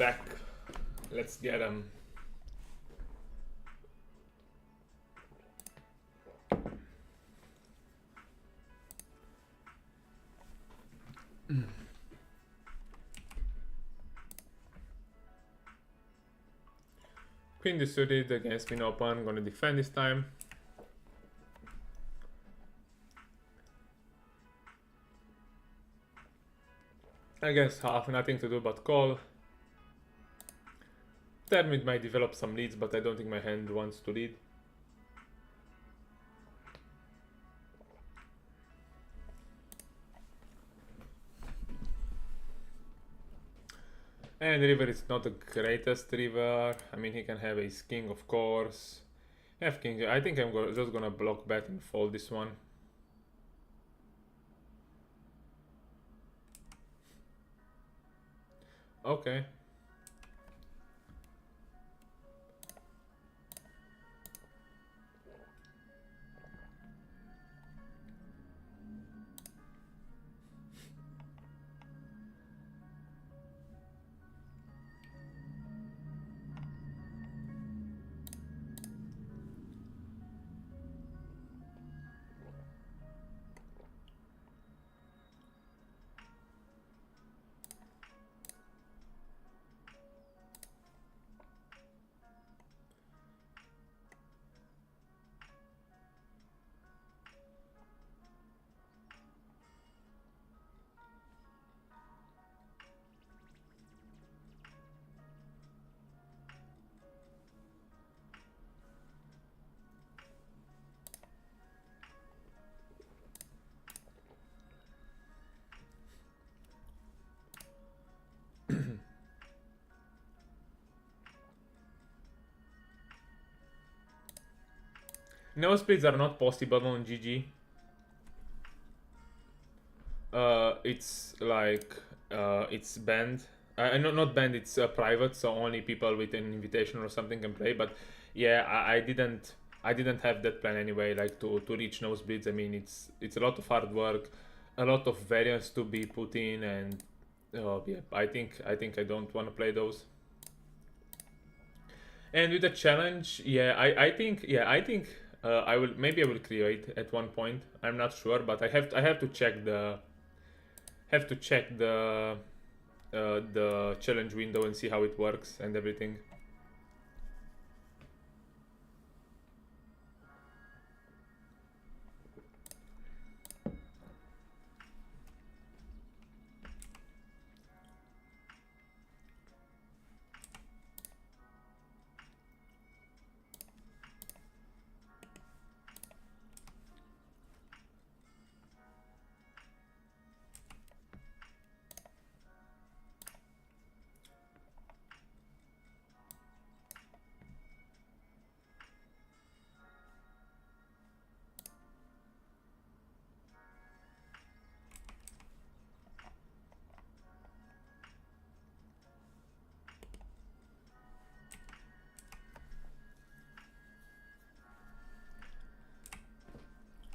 back. Let's get him. Queen desuited against min open. Gonna defend this time. I guess half, nothing to do but call. Turn mid might develop some leads, but I don't think my hand wants to lead. And the river is not the greatest river. I mean, he can have ace king, of course. F king. I think I'm just gonna block bet and fold this one. Okay. No splits are not possible on GG. It's like it's banned. Not banned. It's private, so only people with an invitation or something can play. But yeah, I didn't have that plan anyway. Like to reach nosebleeds. I mean, it's a lot of hard work, a lot of variance to be put in, and yeah, I think I don't want to play those. And with the challenge, yeah, I think I will create at one point. I'm not sure, but I have to check the the challenge window and see how it works and everything.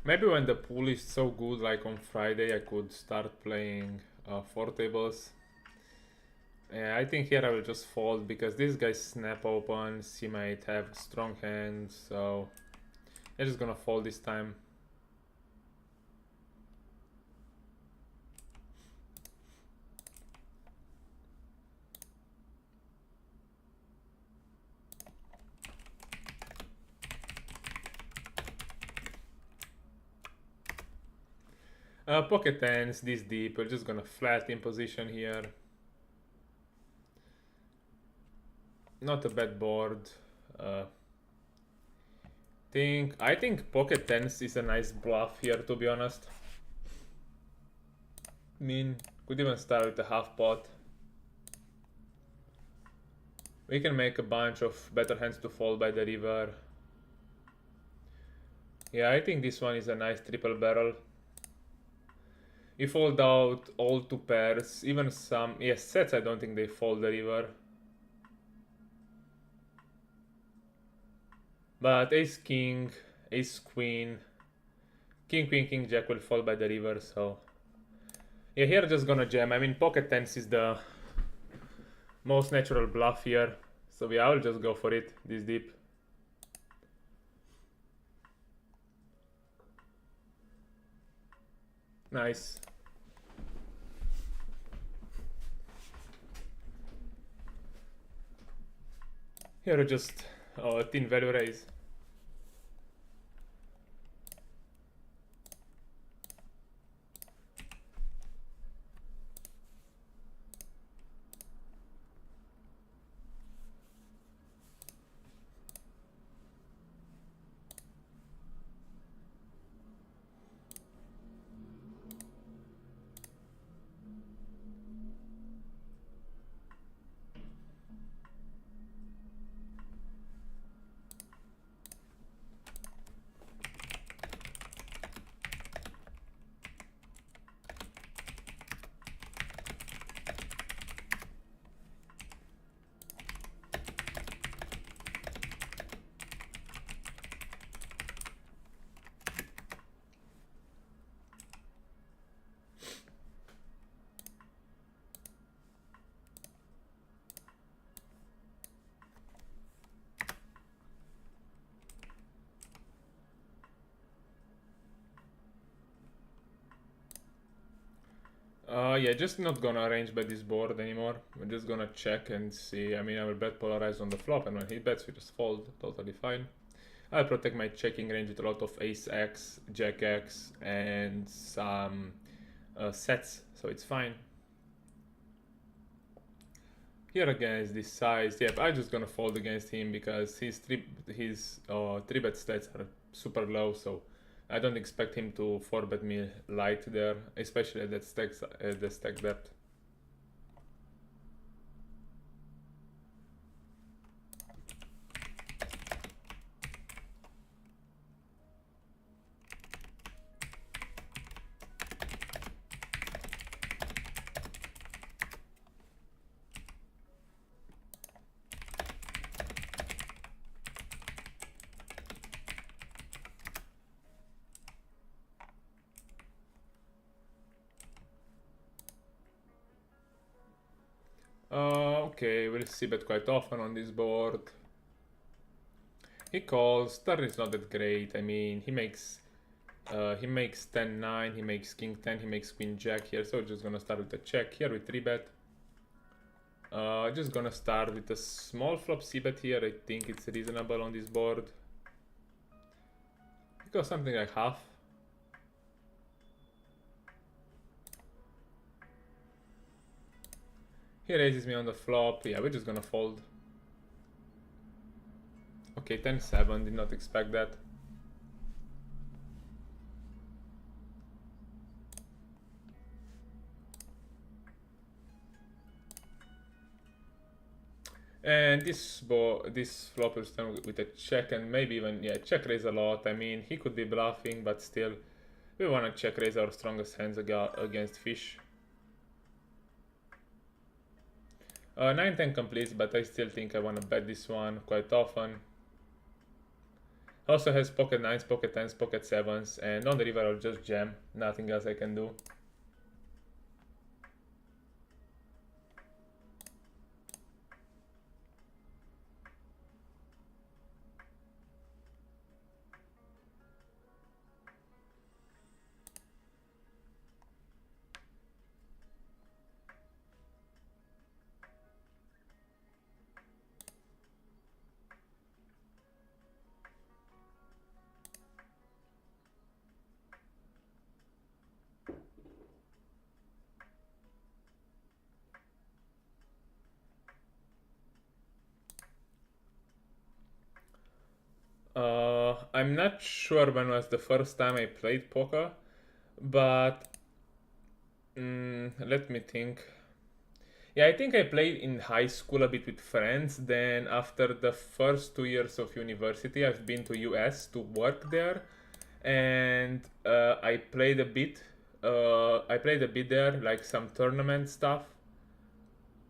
Maybe when the pool is so good, like on Friday, I could start playing 4 tables. Yeah, I think here I will just fold because this guy snap opens, he might have strong hands, so I'm just gonna fold this time. Pocket tens this deep, we're just gonna flat in position here. Not a bad board. I think pocket tens is a nice bluff here, to be honest. I mean, could even start with a half pot. We can make a bunch of better hands to fold by the river. Yeah, I think this one is a nice triple barrel. You fold out all 2 pairs, even some, yes, sets I don't think they fold the river. But ace king, ace queen, king queen, king jack will fall by the river, so yeah, here just gonna jam. I mean, pocket tens is the most natural bluff here. So yeah, I'll just go for it this deep. Nice. Here just thin value raise. Yeah, just not gonna arrange by this board anymore. We're just gonna check and see. I mean, I will bet polarized on the flop, and when he bets, we just fold. Totally fine. I'll protect my checking range with a lot of ace X, jack X, and some sets, so it's fine. Here against this size, yep, I'm just gonna fold against him because his three bet stats are super low, so I don't expect him to 4-bet me light there, especially at that the stack depth. Okay, we'll see bet quite often on this board. He calls. Turn is not that great. I mean, he makes 10-9, he makes king 10, he makes queen jack here. So we're just gonna start with a check here with 3-bet. Just gonna start with a small flop c-bet here. I think it's reasonable on this board. Because something like half. He raises me on the flop. Yeah, we're just gonna fold. Okay, 10-7. Did not expect that. And this flop is done with a check and maybe even, yeah, check raise a lot. I mean, he could be bluffing, but still, we want to check raise our strongest hands against fish. 9-10 completes, but I still think I want to bet this one quite often. Also has pocket 9s, pocket 10s, pocket 7s, and on the river I'll just jam. Nothing else I can do. I'm not sure when was the first time I played poker, but let me think. Yeah, I think I played in high school a bit with friends. Then after the first 2 years of university, I've been to US to work there, and I played a bit. I played a bit there, like some tournament stuff,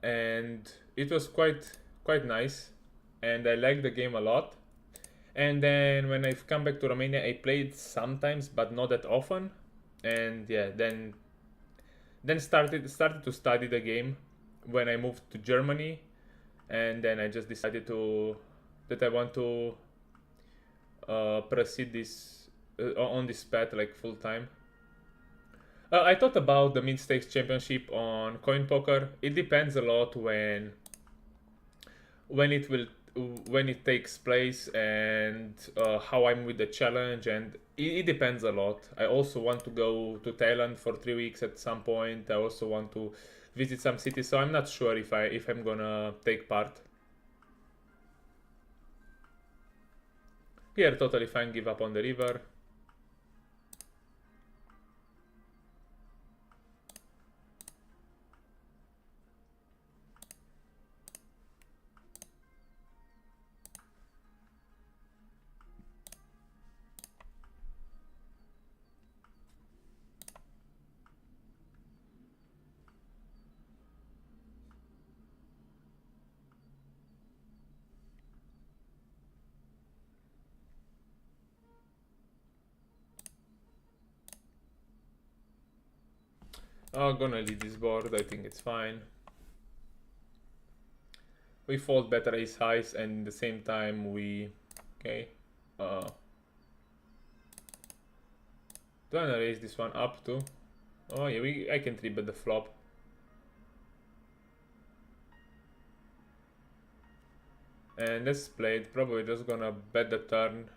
and it was quite nice, and I liked the game a lot. And then when I've come back to Romania, I played sometimes, but not that often. And yeah, then started to study the game when I moved to Germany. and then I just decided that I want to proceed this on this path like full time. I thought about the mid stakes championship on coin poker. It depends a lot when it will when it takes place and how I'm with the challenge, and it depends a lot. I also want to go to Thailand for 3 weeks at some point. I also want to visit some cities, so I'm not sure if I'm gonna take part. Here, totally fine. Give up on the river. I'm gonna lead this board. I think it's fine. We fold better ace highs, and at the same time we okay. Do I wanna raise this one up too? Oh yeah, I can 3-bet the flop. And that's played. Probably just gonna bet the turn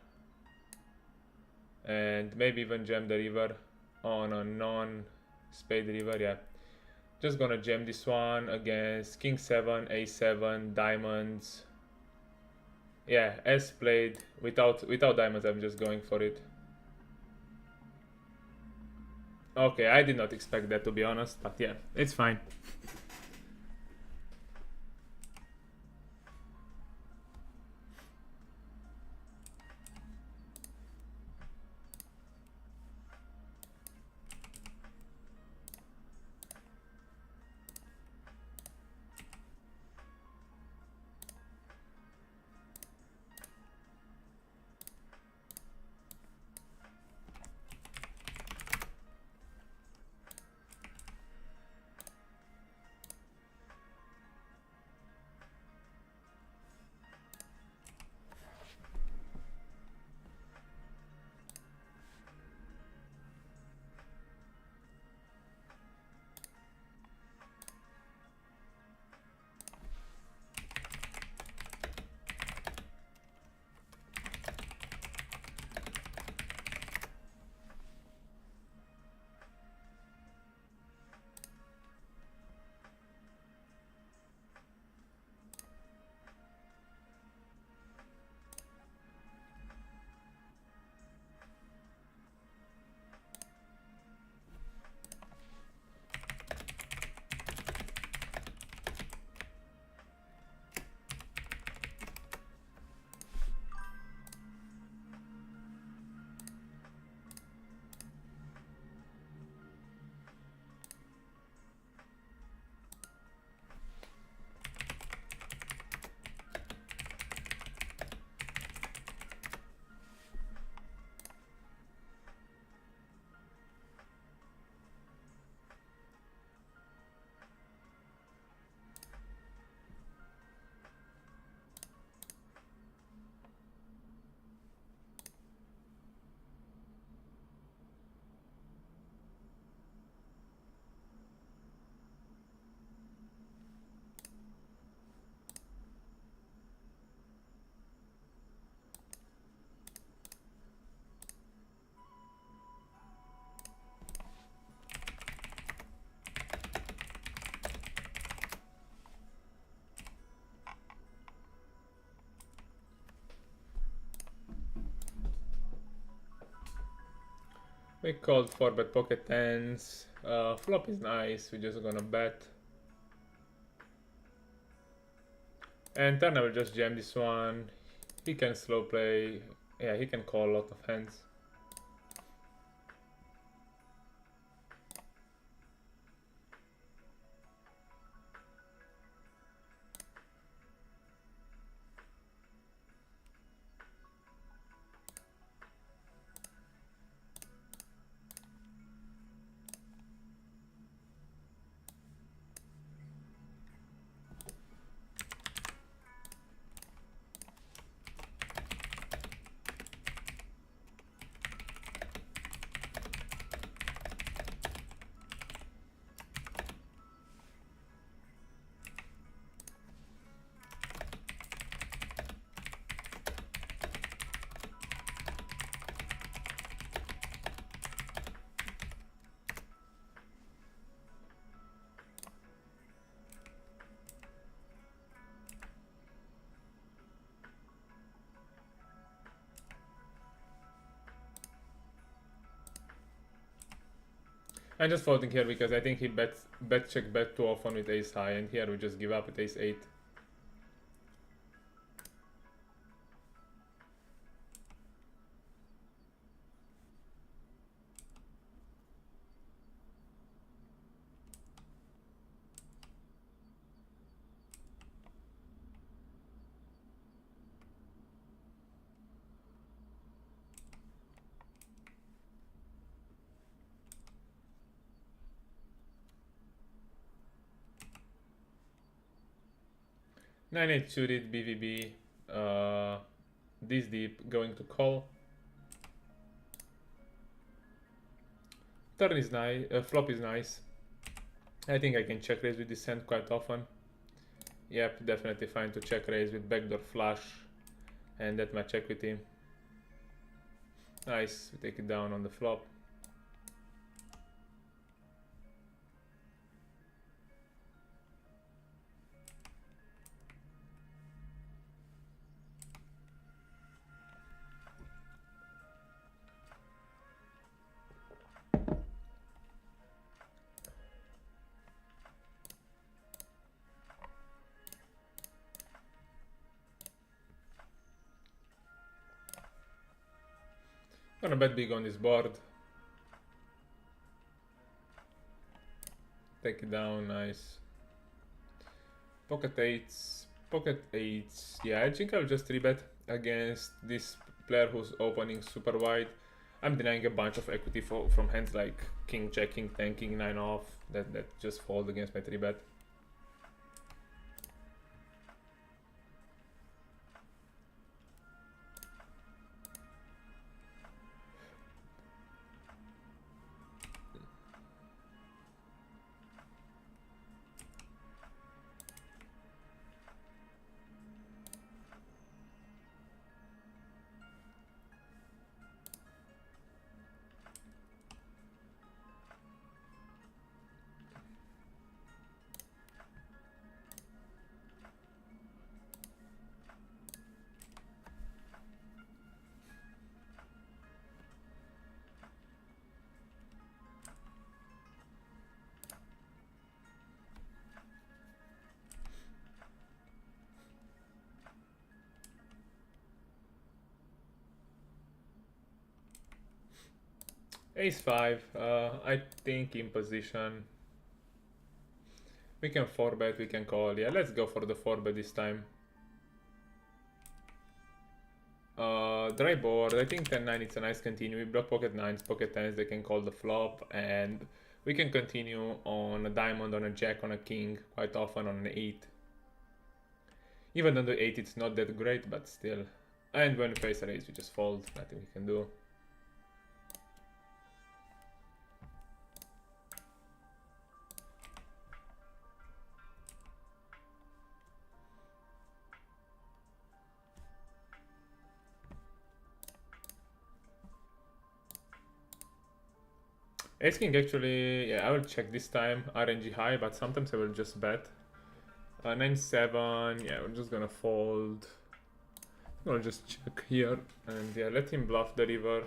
and maybe even jam the river on a non-spade river. Yeah, just gonna jam this one against king 7, a7, diamonds. Yeah, as played. Without diamonds, I'm just going for it. Okay, I did not expect that, to be honest, but yeah, it's fine. We called 4-bet pocket tens. Flop is nice. We're just gonna bet. And turn I will just jam this one. He can slow play. Yeah, he can call a lot of hands. I'm just folding here because I think he bet check bet too often with ace high, and here we just give up with ace 8. Nine eight suited BVB. This deep going to call. Turn is nice. Flop is nice. I think I can check raise with this hand quite often. Yep, definitely fine to check raise with backdoor flush and that match equity. Nice, we take it down on the flop. Gonna bet big on this board. Take it down, nice. Pocket eights, pocket eights. Yeah, I think I'll just 3-bet against this player who's opening super wide. I'm denying a bunch of equity from hands like king jack, king 10, king 9 off that just fold against my 3-bet. Ace 5, I think in position. We can 4-bet, we can call. Yeah, let's go for the 4-bet this time. Dry board, I think 10-9 it's a nice continue. We block pocket 9s, pocket 10s, they can call the flop. And we can continue on a diamond, on a jack, on a king, quite often on an 8. Even on the 8 it's not that great, but still. And when we face a raise we just fold, nothing we can do. Ace king actually, yeah, I will check this time RNG high, but sometimes I will just bet. 9-7, yeah, we're just gonna fold. I'll just check here and yeah, let him bluff the river.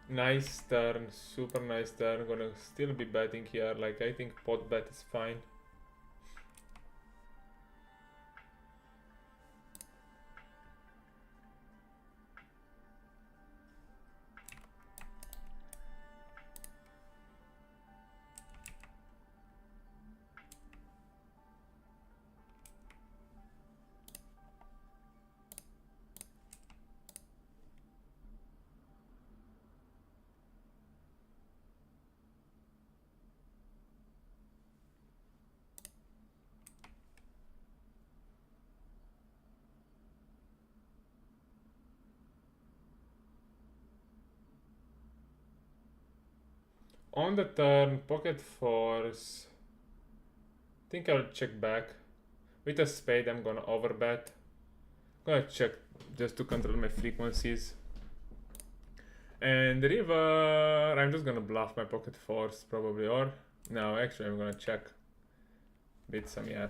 Nice turn, super nice turn. Gonna still be betting here. Like, I think pot bet is fine. On the turn, pocket fours. Think I'll check back. With a spade, I'm gonna overbet. Gonna check just to control my frequencies. And the river, I'm just gonna bluff my pocket fours probably, or no, actually I'm gonna check. Bid some, yeah.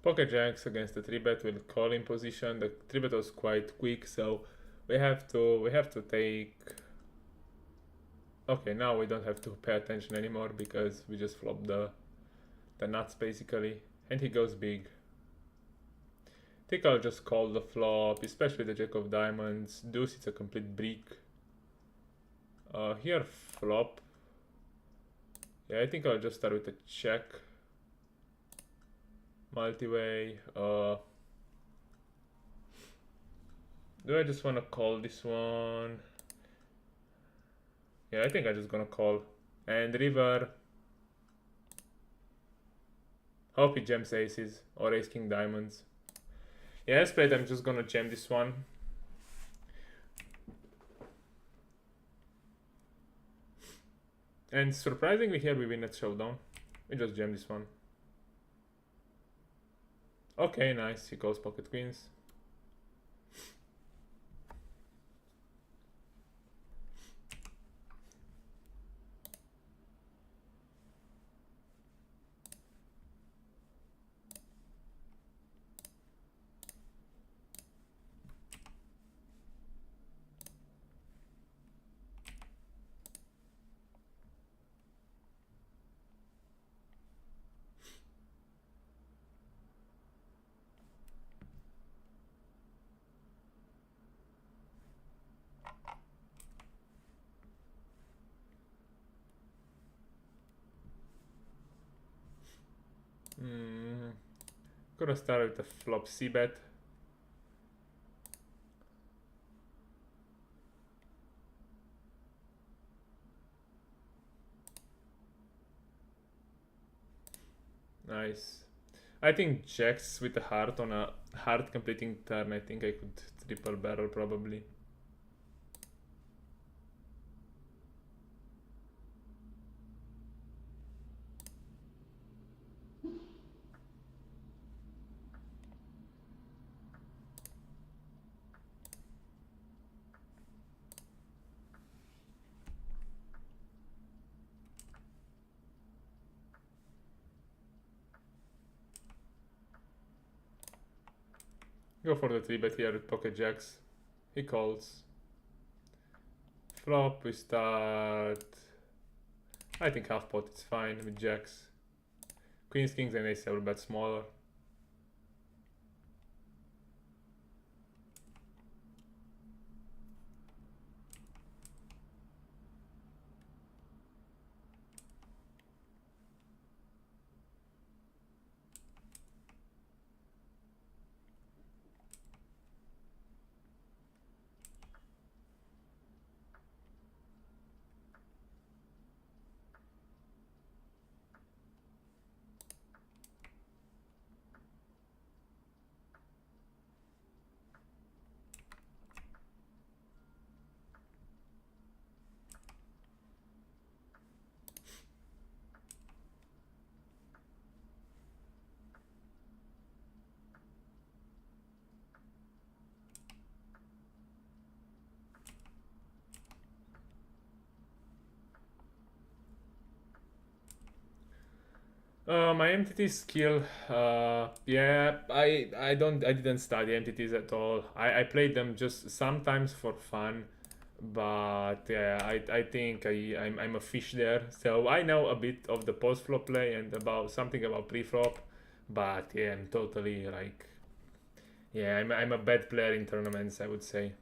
Pocket jacks against the 3-bet will call in position. The 3-bet was quite quick, so we have to take. Okay, now we don't have to pay attention anymore because we just flop the nuts basically, and he goes big. I think I'll just call the flop, especially the jack of diamonds. Deuce, it's a complete brick. Here flop. Yeah, I think I'll just start with a check. Multi-way. Do I just want to call this one? Yeah, I think I'm just gonna call. And river. Hope he jams aces or ace king diamonds. Yeah, as played, I'm just gonna jam this one. And surprisingly here we win at showdown. We just jam this one. Okay, nice. He calls pocket queens. Gonna start with the flop c-bet. Nice. I think jacks with a heart on a hard completing turn. I think I could triple barrel probably. Go for the 3-bet here with pocket jacks. He calls. Flop, we start. I think half pot it's fine with jacks. Queens, kings, and ace I will bet smaller. My MTT skill, yeah, I didn't study MTTs at all. I played them just sometimes for fun, but yeah, I think I'm a fish there. So I know a bit of the post flop play and about something about pre flop, but yeah, I'm totally like, yeah, I'm a bad player in tournaments, I would say.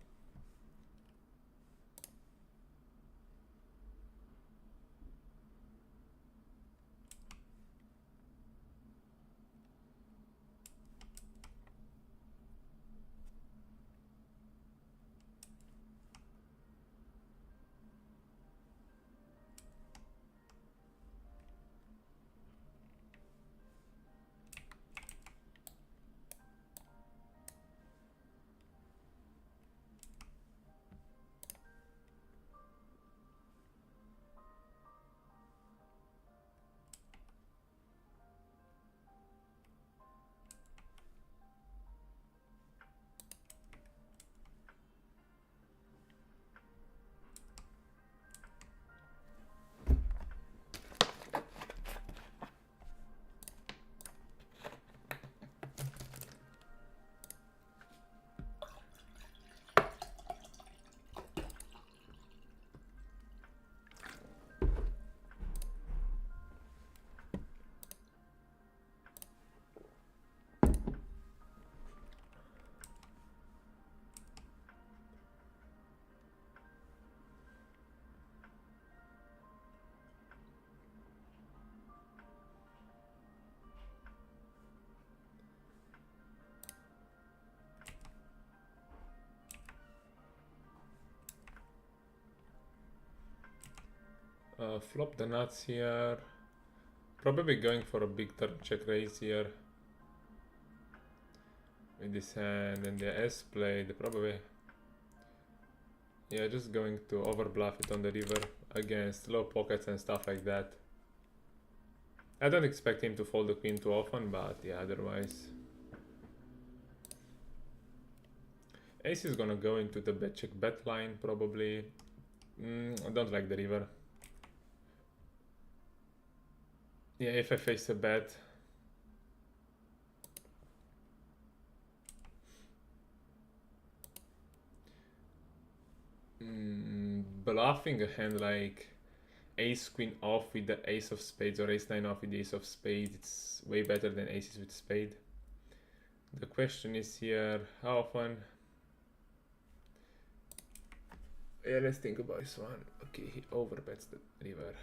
Flop the nuts here. Probably going for a big turn check raise here. With this hand and the S played, probably. Yeah, just going to overbluff it on the river against low pockets and stuff like that. I don't expect him to fold the queen too often, but yeah, otherwise. Ace is gonna go into the bet check bet line, probably. I don't like the river. Yeah, if I face a bet. Bluffing a hand like ace queen off with the ace of spades or ace 9 off with the ace of spades, it's way better than aces with spade. The question is here, how often? Yeah, let's think about this one. Okay, he overbets the river.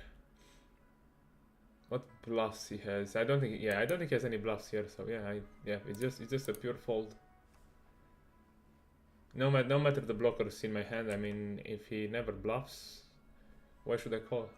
What bluffs he has? I don't think. Yeah, I don't think he has any bluffs here. So yeah, it's just a pure fold. No matter the blockers in my hand. I mean, if he never bluffs, why should I call?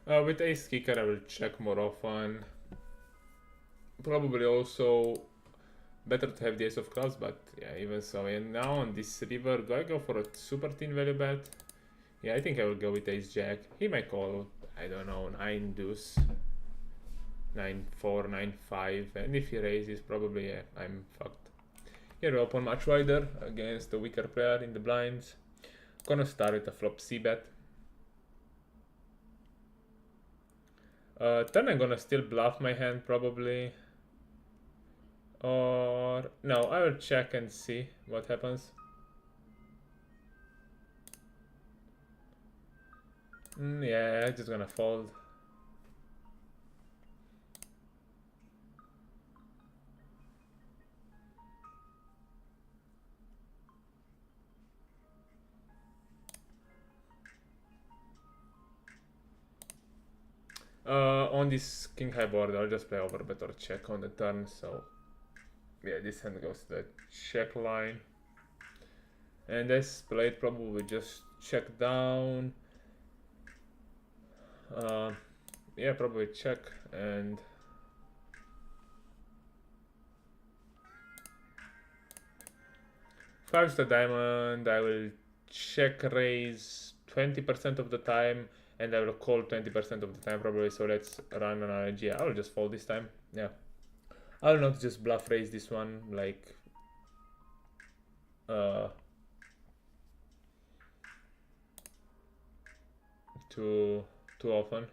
With ace kicker, I will check more often. Probably also Better to have the ace of clubs, but yeah, even so. And now on this river, do I go for a super thin value bet? Yeah, I think I will go with ace jack. He might call, I don't know, 9 deuce, 9-4, 9-5, and if he raises, probably yeah, I'm fucked. Here we open much wider against the weaker player in the blinds. Gonna start with a flop c bet. Turn I'm gonna still bluff my hand probably. Or no, I will check and see what happens. Yeah, I'm just gonna fold. On this king high board, I'll just play overbet or check on the turn. So yeah, this hand goes to the check line, and this played probably just check down. Yeah, probably check and five's the diamond. I will check raise 20% of the time, and I will call 20% of the time probably. So let's run an RNG. Yeah, I will just fold this time. Yeah, I will not just bluff raise this one like too often.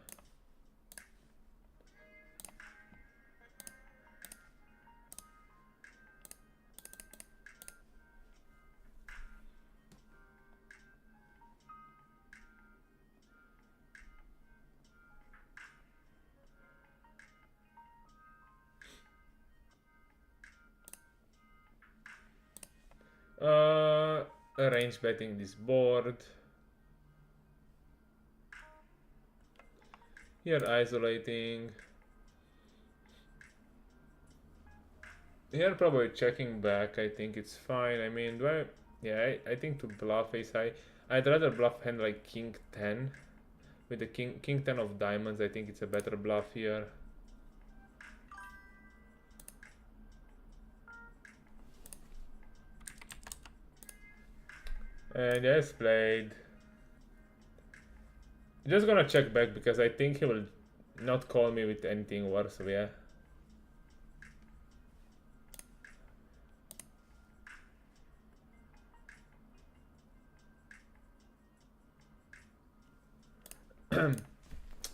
Range betting this board. Here isolating. Here probably checking back. I think it's fine. I mean, yeah, I think to bluff ace high. I'd rather bluff hand like king 10. With the king 10 of diamonds, I think it's a better bluff here. And yes, played. Just gonna check back because I think he will not call me with anything worse, so yeah.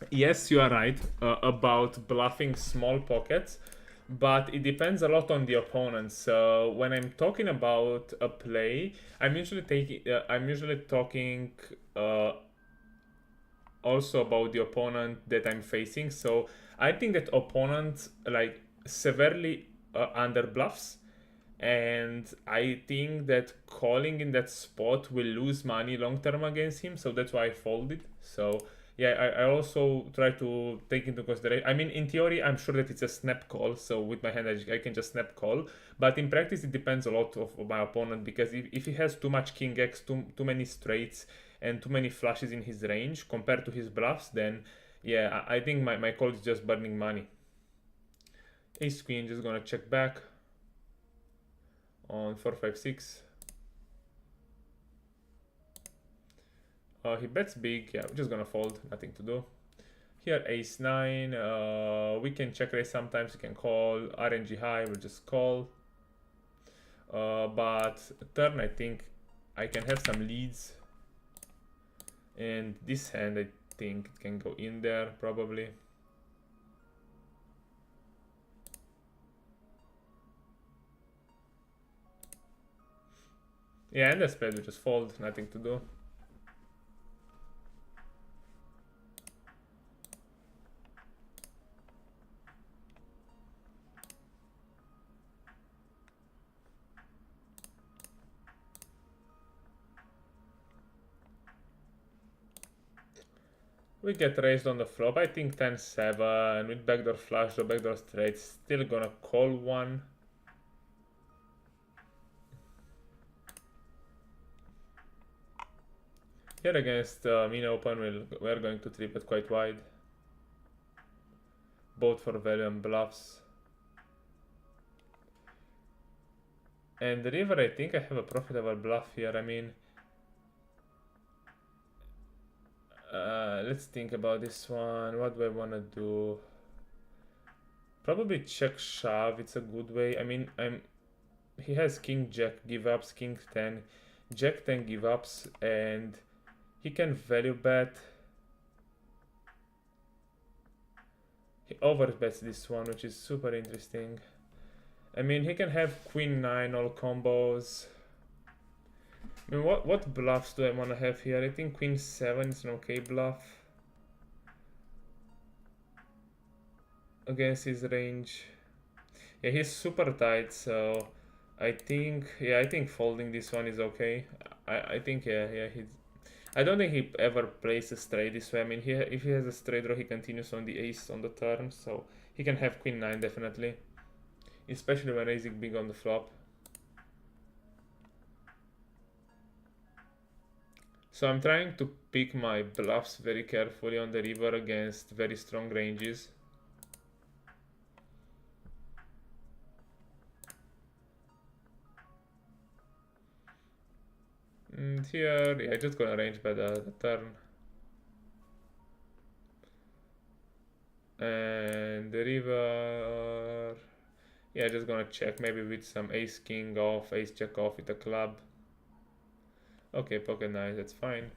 Yes, you are right about bluffing small pockets, but it depends a lot on the opponent. So when I'm talking about a play, I'm usually talking also about the opponent that I'm facing. So I think that opponent like severely under bluffs, and I think that calling in that spot will lose money long term against him. So that's why I folded. So yeah, I also try to take into consideration. I mean, in theory, I'm sure that it's a snap call. So with my hand, I can just snap call. But in practice, it depends a lot of my opponent, because if he has too much king x, too many straights, and too many flushes in his range compared to his bluffs, then yeah, I think my call is just burning money. Ace queen, just gonna check back on 4-5-6. He bets big. Yeah, we're just gonna fold, nothing to do. Here ace 9. We can check raise sometimes, we can call. RNG high, we'll just call. But turn, I think I can have some leads, and this hand I think it can go in there probably. Yeah, and the spade we just fold, nothing to do. We get raised on the flop. I think 10-7 with backdoor flush or backdoor straight. Still gonna call one. Here against min open, we're going to 3-bet quite wide. Both for value and bluffs. And the river, I think I have a profitable bluff here. I mean, let's think about this one. What do I want to do? Probably check shove. It's a good way. I mean, he has king jack give ups, king 10, jack 10 give ups, and he can value bet. He overbets this one, which is super interesting. I mean, he can have queen 9 all combos. I mean, what bluffs do I want to have here? I think queen 7 is an okay bluff against his range. Yeah, he's super tight, so I think, yeah, I think folding this one is okay. I think, yeah, I don't think he ever plays a straight this way. I mean, if he has a straight draw, he continues on the ace on the turn, so he can have queen 9 definitely, especially when raising big on the flop. So I'm trying to pick my bluffs very carefully on the river against very strong ranges. And here, yeah, just gonna range by the turn. And the river, yeah, just gonna check maybe with some ace king off, ace jack off with a club. Okay, pocket nine, that's fine.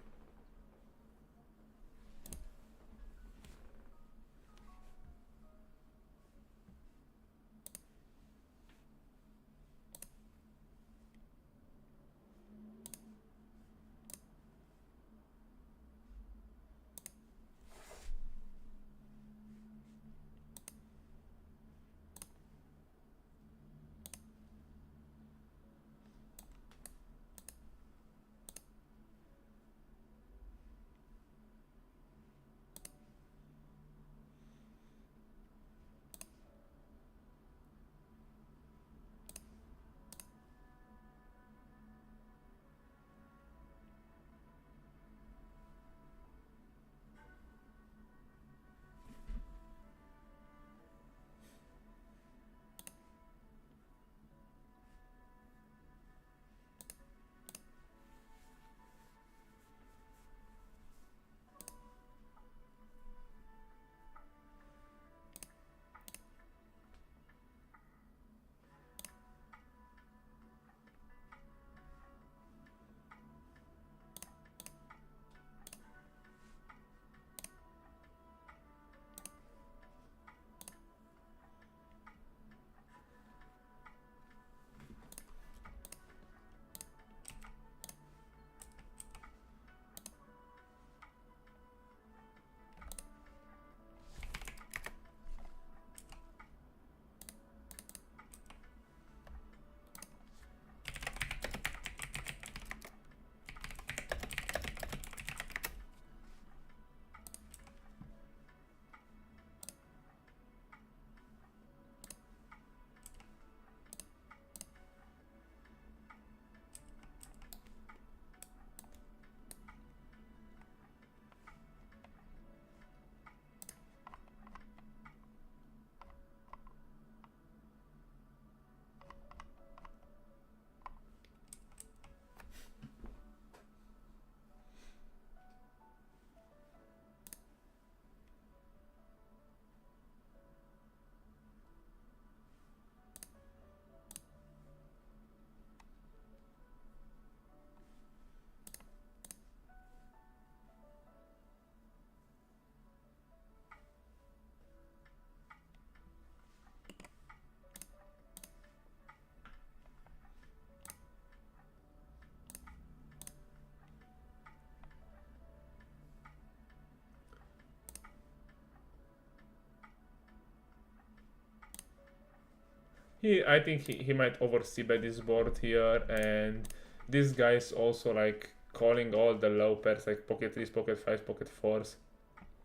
I think he might oversee by this board here, and this guy is also like calling all the low pairs like pocket 3s, pocket 5s, pocket 4s.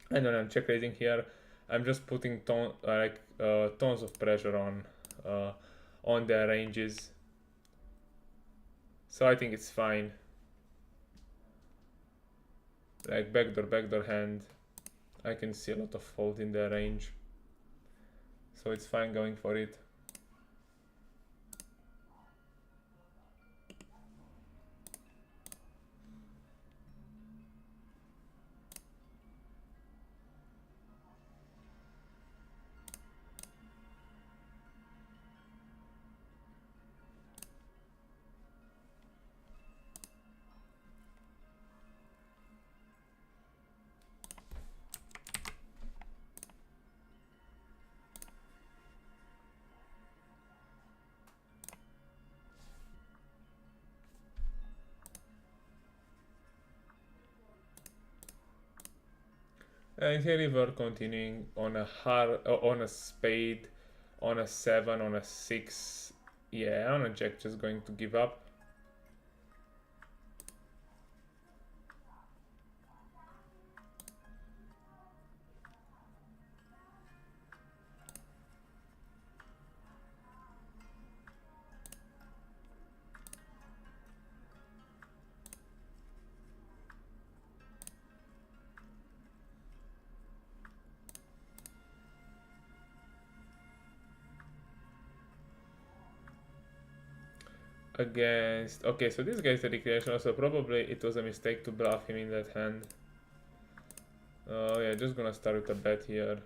And when I'm check raising here, I'm just putting tons of pressure on their ranges. So I think it's fine. Like backdoor hand, I can see a lot of fold in their range. So it's fine going for it. And here we're continuing on a on a spade, on a 7, on a 6. Yeah, on a jack, just going to give up. Against, okay, so this guy's a recreational, so probably it was a mistake to bluff him in that hand. Oh yeah, just gonna start with a bet here.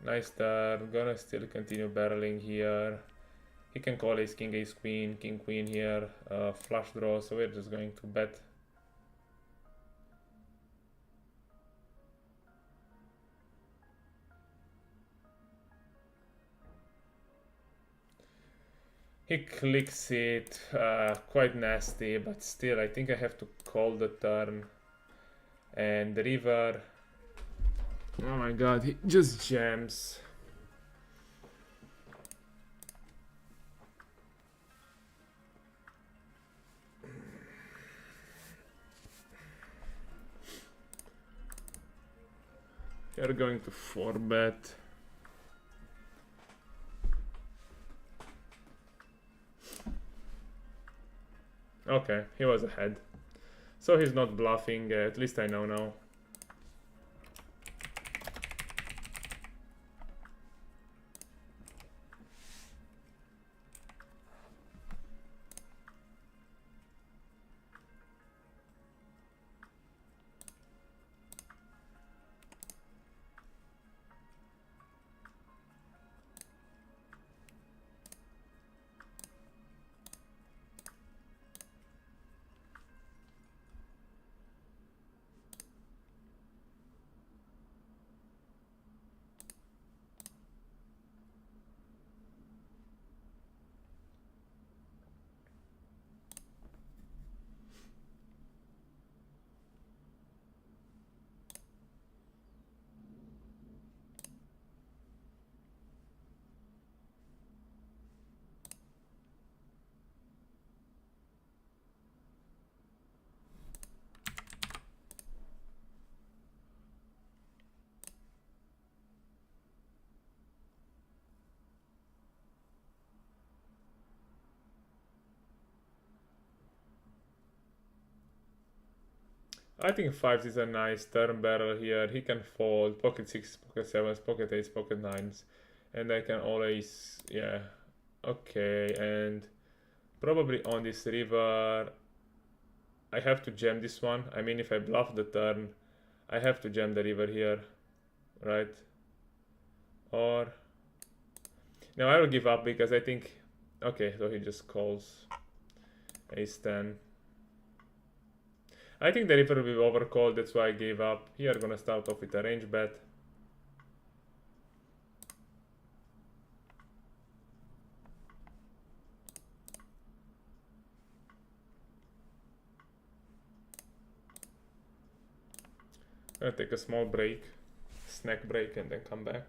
Nice turn, gonna still continue barreling here. He can call ace king, ace queen, king queen here, flush draw, so we're just going to bet. He clicks it, quite nasty, but still I think I have to call the turn. And the river, oh my god, he just jams. You're going to 4-bet. Okay, he was ahead. So he's not bluffing, at least I know now. I think 5s is a nice turn barrel here. He can fold pocket 6s, pocket 7s, pocket 8s, pocket 9s. And I can always, yeah, okay. And probably on this river, I have to jam this one. I mean, if I bluff the turn, I have to jam the river here, right? Or, no, I will give up because I think, okay, so he just calls ace 10. I think the river will be overcalled, that's why I gave up. Here gonna start off with a range bet. Gonna take a small break, snack break, and then come back.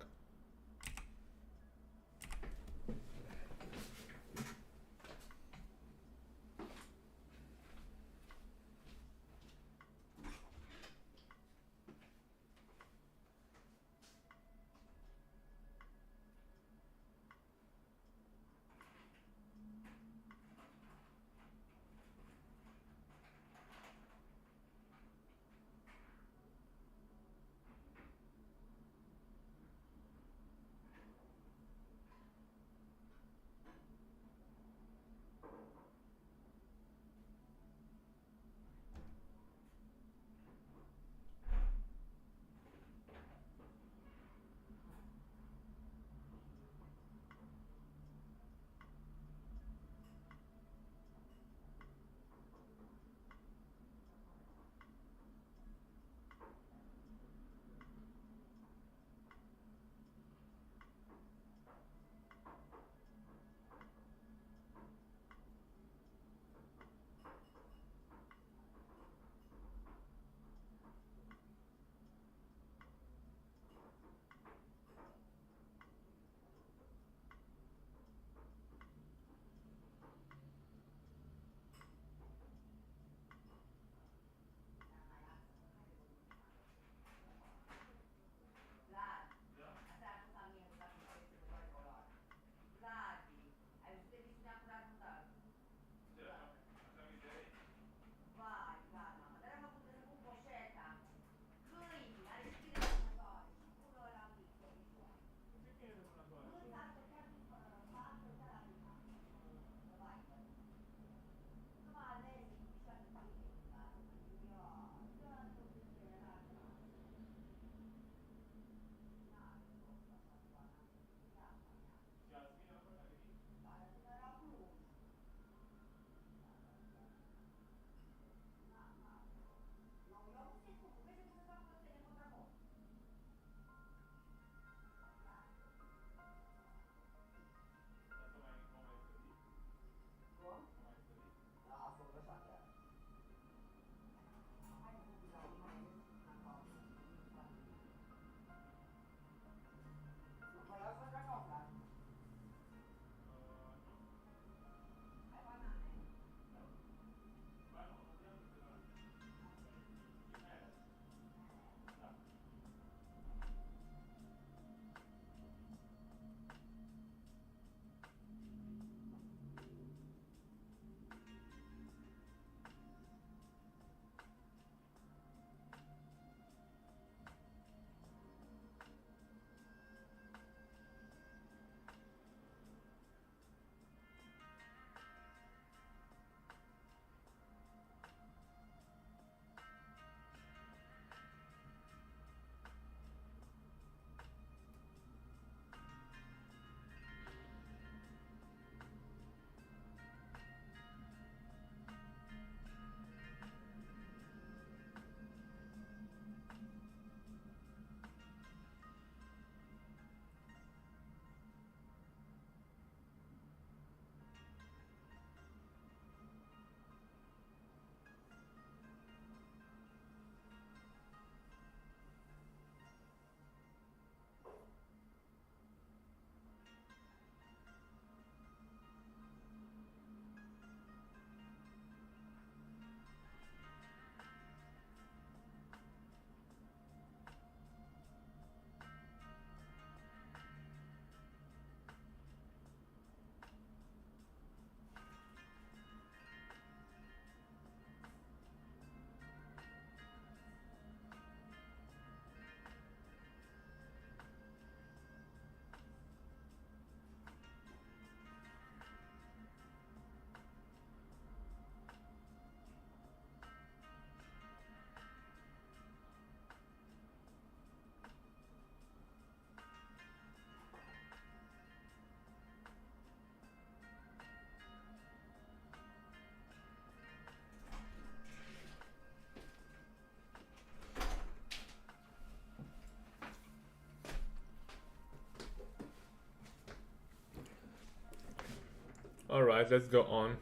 guys, let's go on.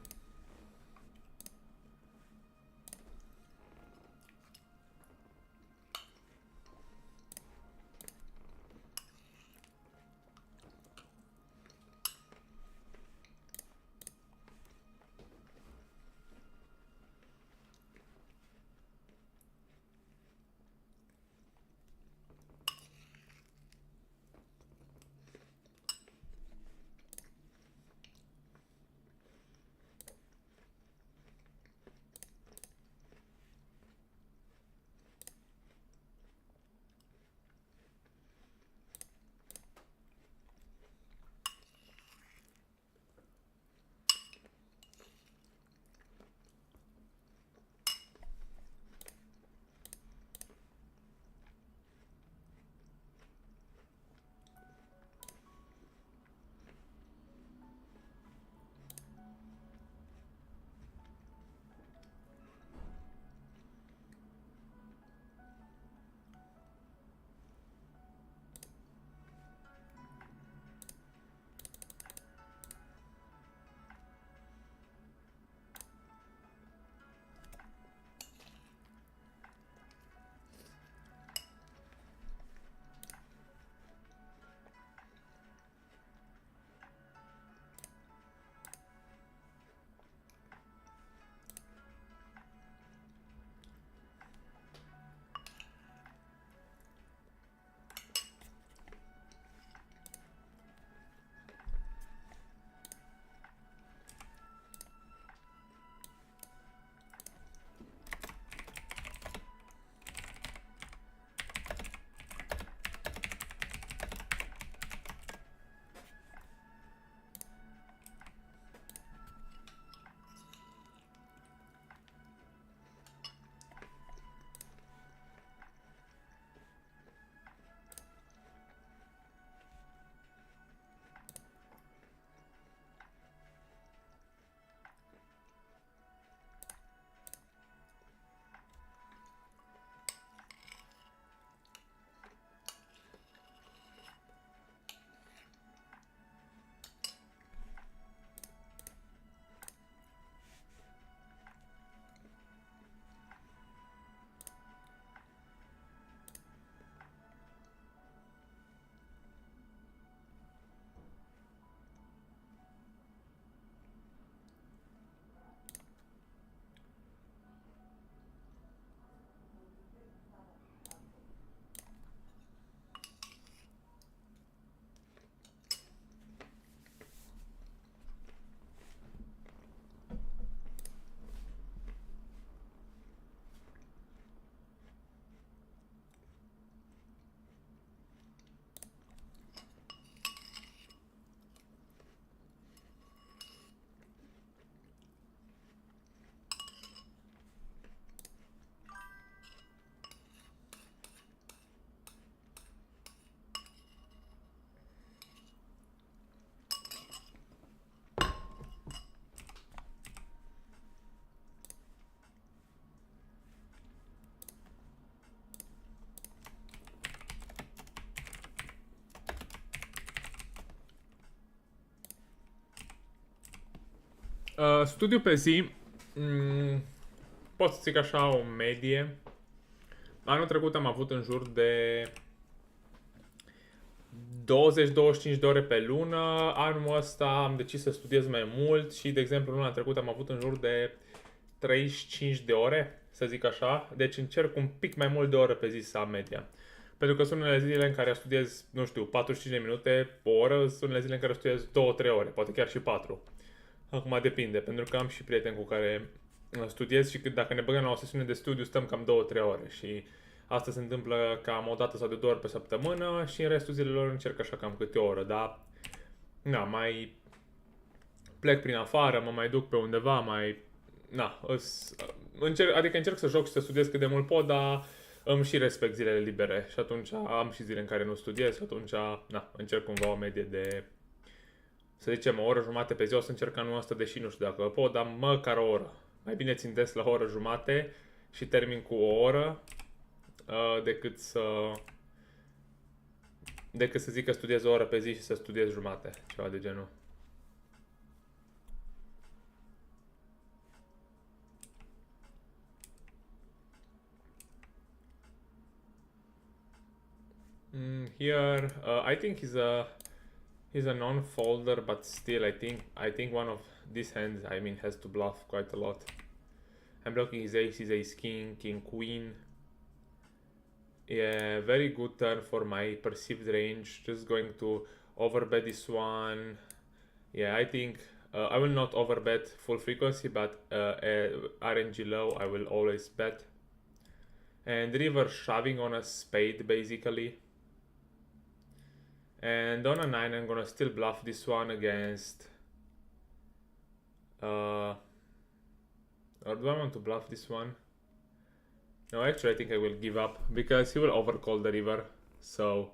Studiu pe zi, pot să zic așa o medie. Anul trecut am avut în jur de 20-25 de ore pe lună. Anul ăsta am decis să studiez mai mult și, de exemplu, luna trecută am avut în jur de 35 de ore, să zic așa. Deci încerc un pic mai mult de ore pe zi să am media. Pentru că sunt unele zile în care studiez, nu știu, 45 de minute, o oră, sunt unele zile în care studiez 2-3 ore, poate chiar și 4. Acum depinde, pentru că am și prieteni cu care studiez și dacă ne băgăm la o sesiune de studiu stăm cam 2-3 ore și asta se întâmplă cam o dată sau de 2 ori pe săptămână și în restul zilelor încerc așa cam câte o oră, dar na, mai plec prin afară, mă mai duc pe undeva, mai încerc să joc și să studiez cât de mult pot, dar îmi și respect zilele libere și atunci am și zile în care nu studiez și atunci încerc cumva o medie de, să zicem, o oră jumate pe zi. O să încerc anul ăsta, deși nu știu dacă pot, dar măcar o oră. Mai bine țintesc la o oră jumate și termin cu o oră decât să zic că studiez o oră pe zi și să studiez jumate, ceva de genul. here. I think he's a non-folder, but still, I think one of these hands, I mean, has to bluff quite a lot. I'm blocking his ace king, king queen. Yeah, very good turn for my perceived range. Just going to overbet this one. Yeah, I think I will not overbet full frequency, but RNG low, I will always bet. And river shoving on a spade, basically. And on a 9, I'm gonna still bluff this one against... or do I want to bluff this one? No, actually I think I will give up, because he will overcall the river. So,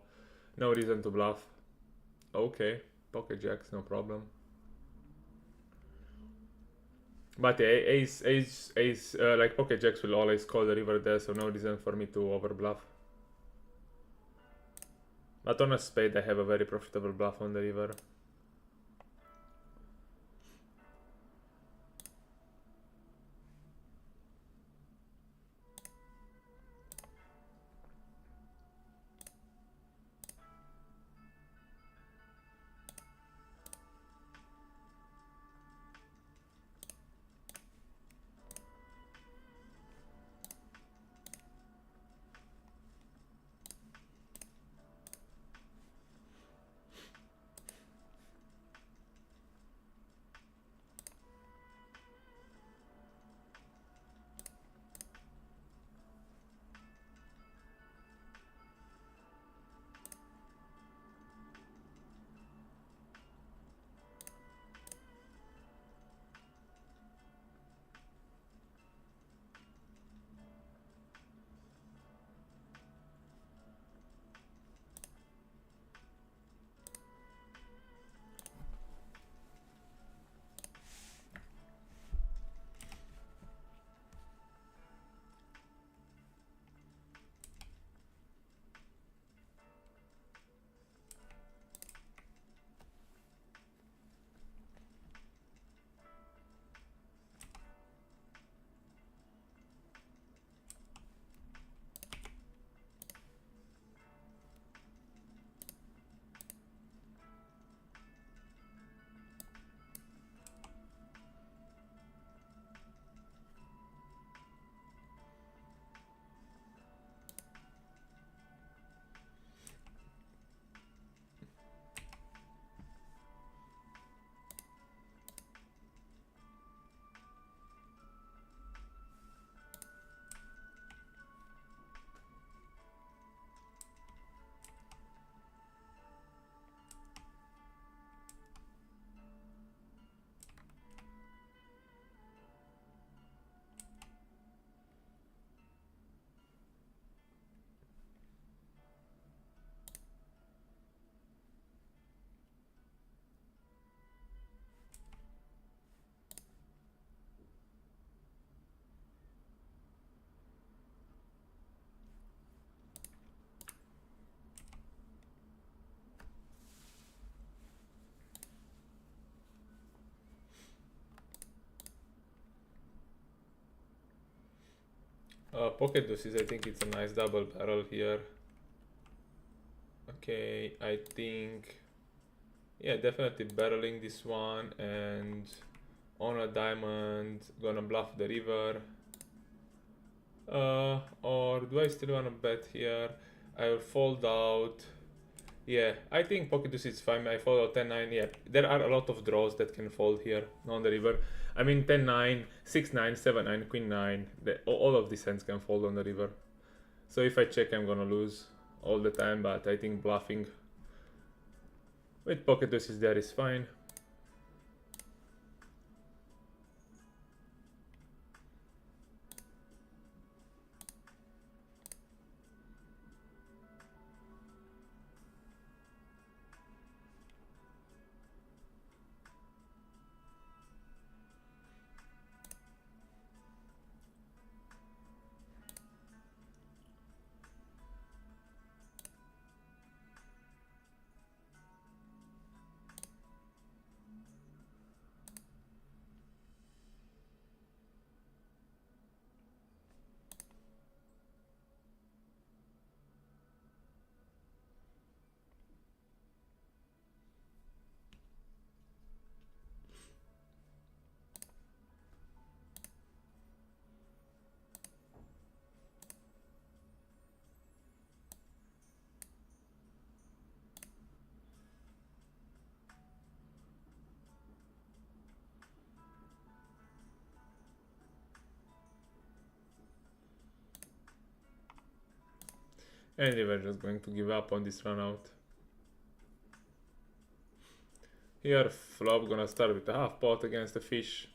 no reason to bluff. Okay, pocket jacks, no problem. But yeah, ace, like pocket jacks will always call the river there, so no reason for me to over bluff. But on a spade, I have a very profitable bluff on the river. Pocket deuces, I think it's a nice double barrel here. Okay, I think... yeah, definitely barreling this one, and on a diamond, gonna bluff the river. Or do I still wanna bet here? I will fold out. Yeah, I think pocket deuce is fine. I fold out 10-9. Yeah, there are a lot of draws that can fold here on the river. I mean 10-9, 6-9, 7-9, Queen 9. All of these hands can fold on the river. So if I check, I'm gonna lose all the time, but I think bluffing with pocket deuces there is fine. And we're just going to give up on this run out. Here flop gonna start with a half pot against the fish.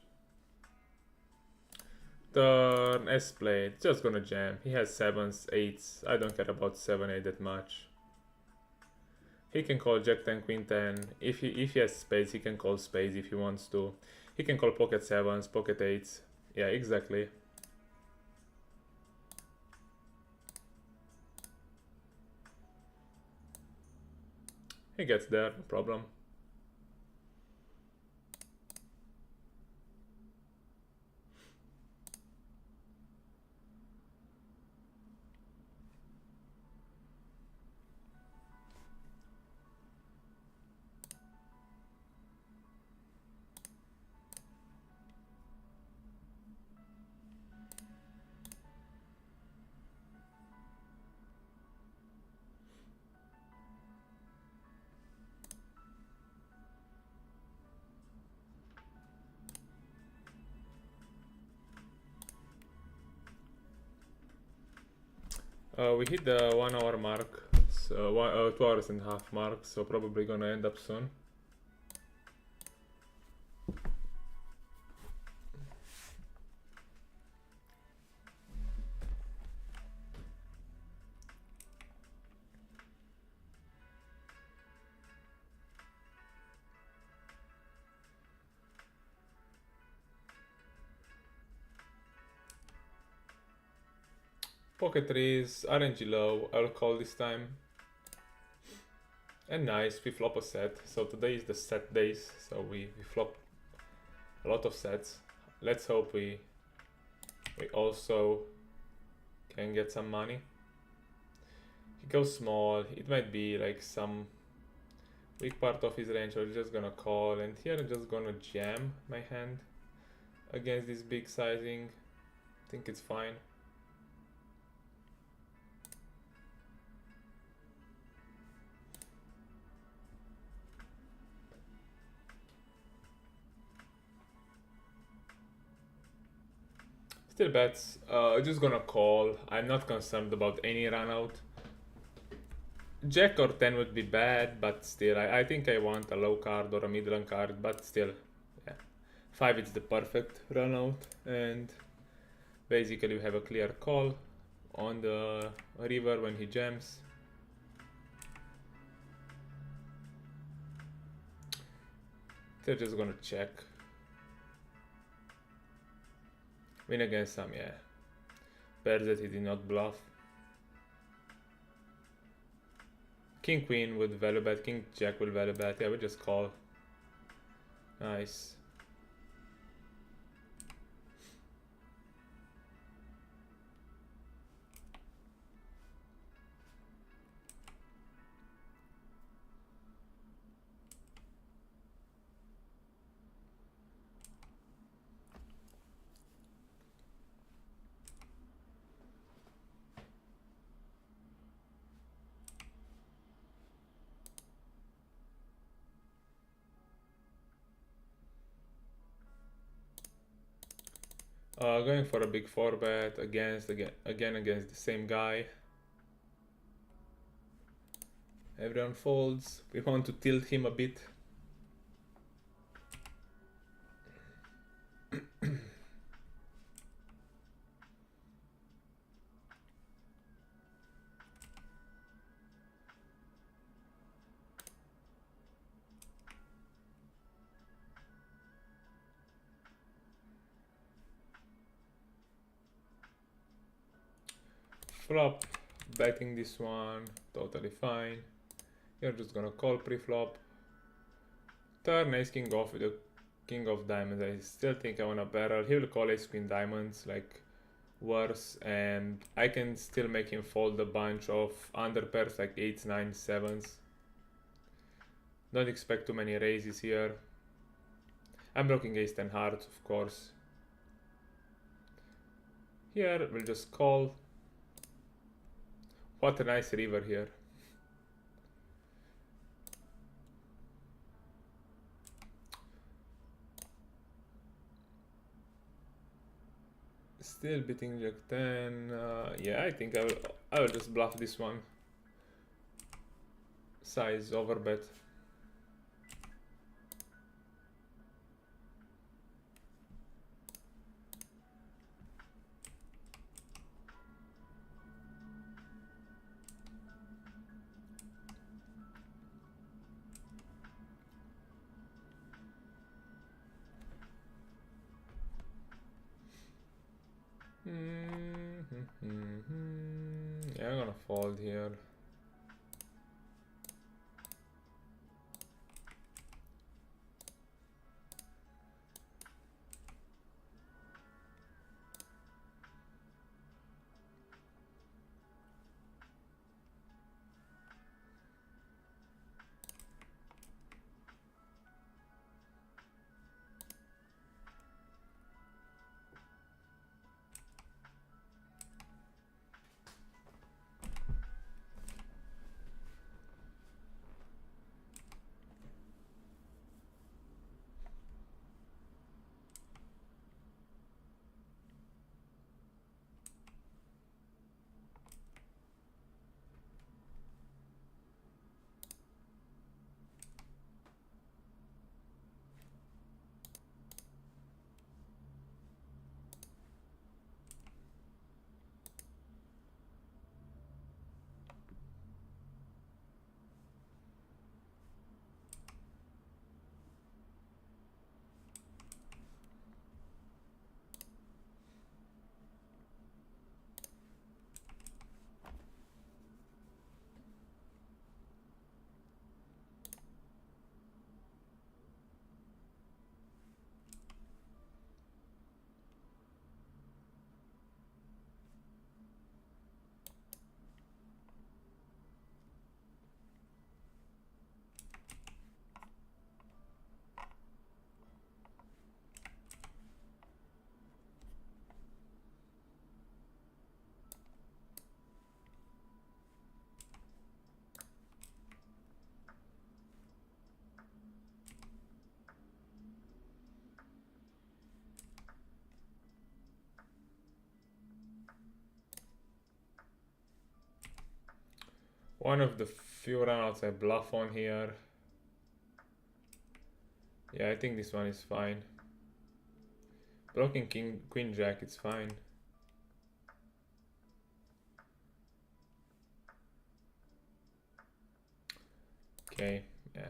Turn S played, just gonna jam. He has 7s, 8s. I don't care about 7, 8 that much. He can call Jack 10, Queen 10. If he has spades, he can call spades if he wants to. He can call pocket 7s, pocket 8s. Yeah, exactly. He gets there, no problem. We hit the 1 hour mark, so 2 hours and a half mark, so probably gonna end up soon. Pocket 3s, RNG low, I'll call this time. And nice, we flop a set. So today is the set days, so we flop a lot of sets. Let's hope we also can get some money. He goes small, it might be like some weak part of his range, so we're just gonna call, and here I'm just gonna jam my hand against this big sizing. I think it's fine. Still bets, just gonna call. I'm not concerned about any run out. Jack or 10 would be bad, but still, I think I want a low card or a middle card, but still, yeah. 5 is the perfect run out, and basically we have a clear call on the river when he jams. They're just gonna check. Win against some, yeah. Pairs that he did not bluff. King Queen would value bet, King Jack will value bet. Yeah, we just call. Nice. Going for a big 4-bet against the same guy. Everyone folds. We want to tilt him a bit. Flop, betting this one, totally fine. You're just gonna call pre-flop. Turn ace king off with the king of diamonds. I still think I wanna barrel. He will call ace queen diamonds, like worse, and I can still make him fold a bunch of under pairs like 8s, 9s, 7s. Don't expect too many raises here. I'm blocking ace 10 hearts, of course. Here we'll just call. What a nice river here. Still beating Jack 10. Yeah, I think I will just bluff this one. size overbet. Yeah, I'm gonna fold here. One of the few runouts I bluff on here. Yeah, I think this one is fine. Blocking king, queen, jack, it's fine. Okay, yeah.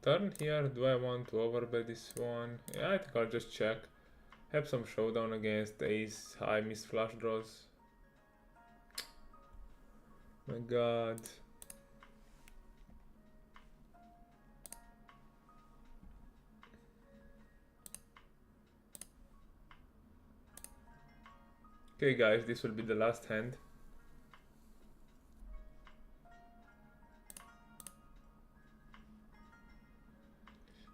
Turn here. Do I want to overbet this one? Yeah, I think I'll just check. Have some showdown against ace high missed flush draws. My god. Okay guys, this will be the last hand.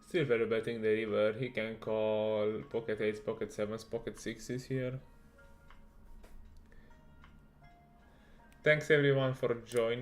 Still value betting the river. He can call pocket 8s, pocket 7s, pocket 6s here. Thanks everyone for joining.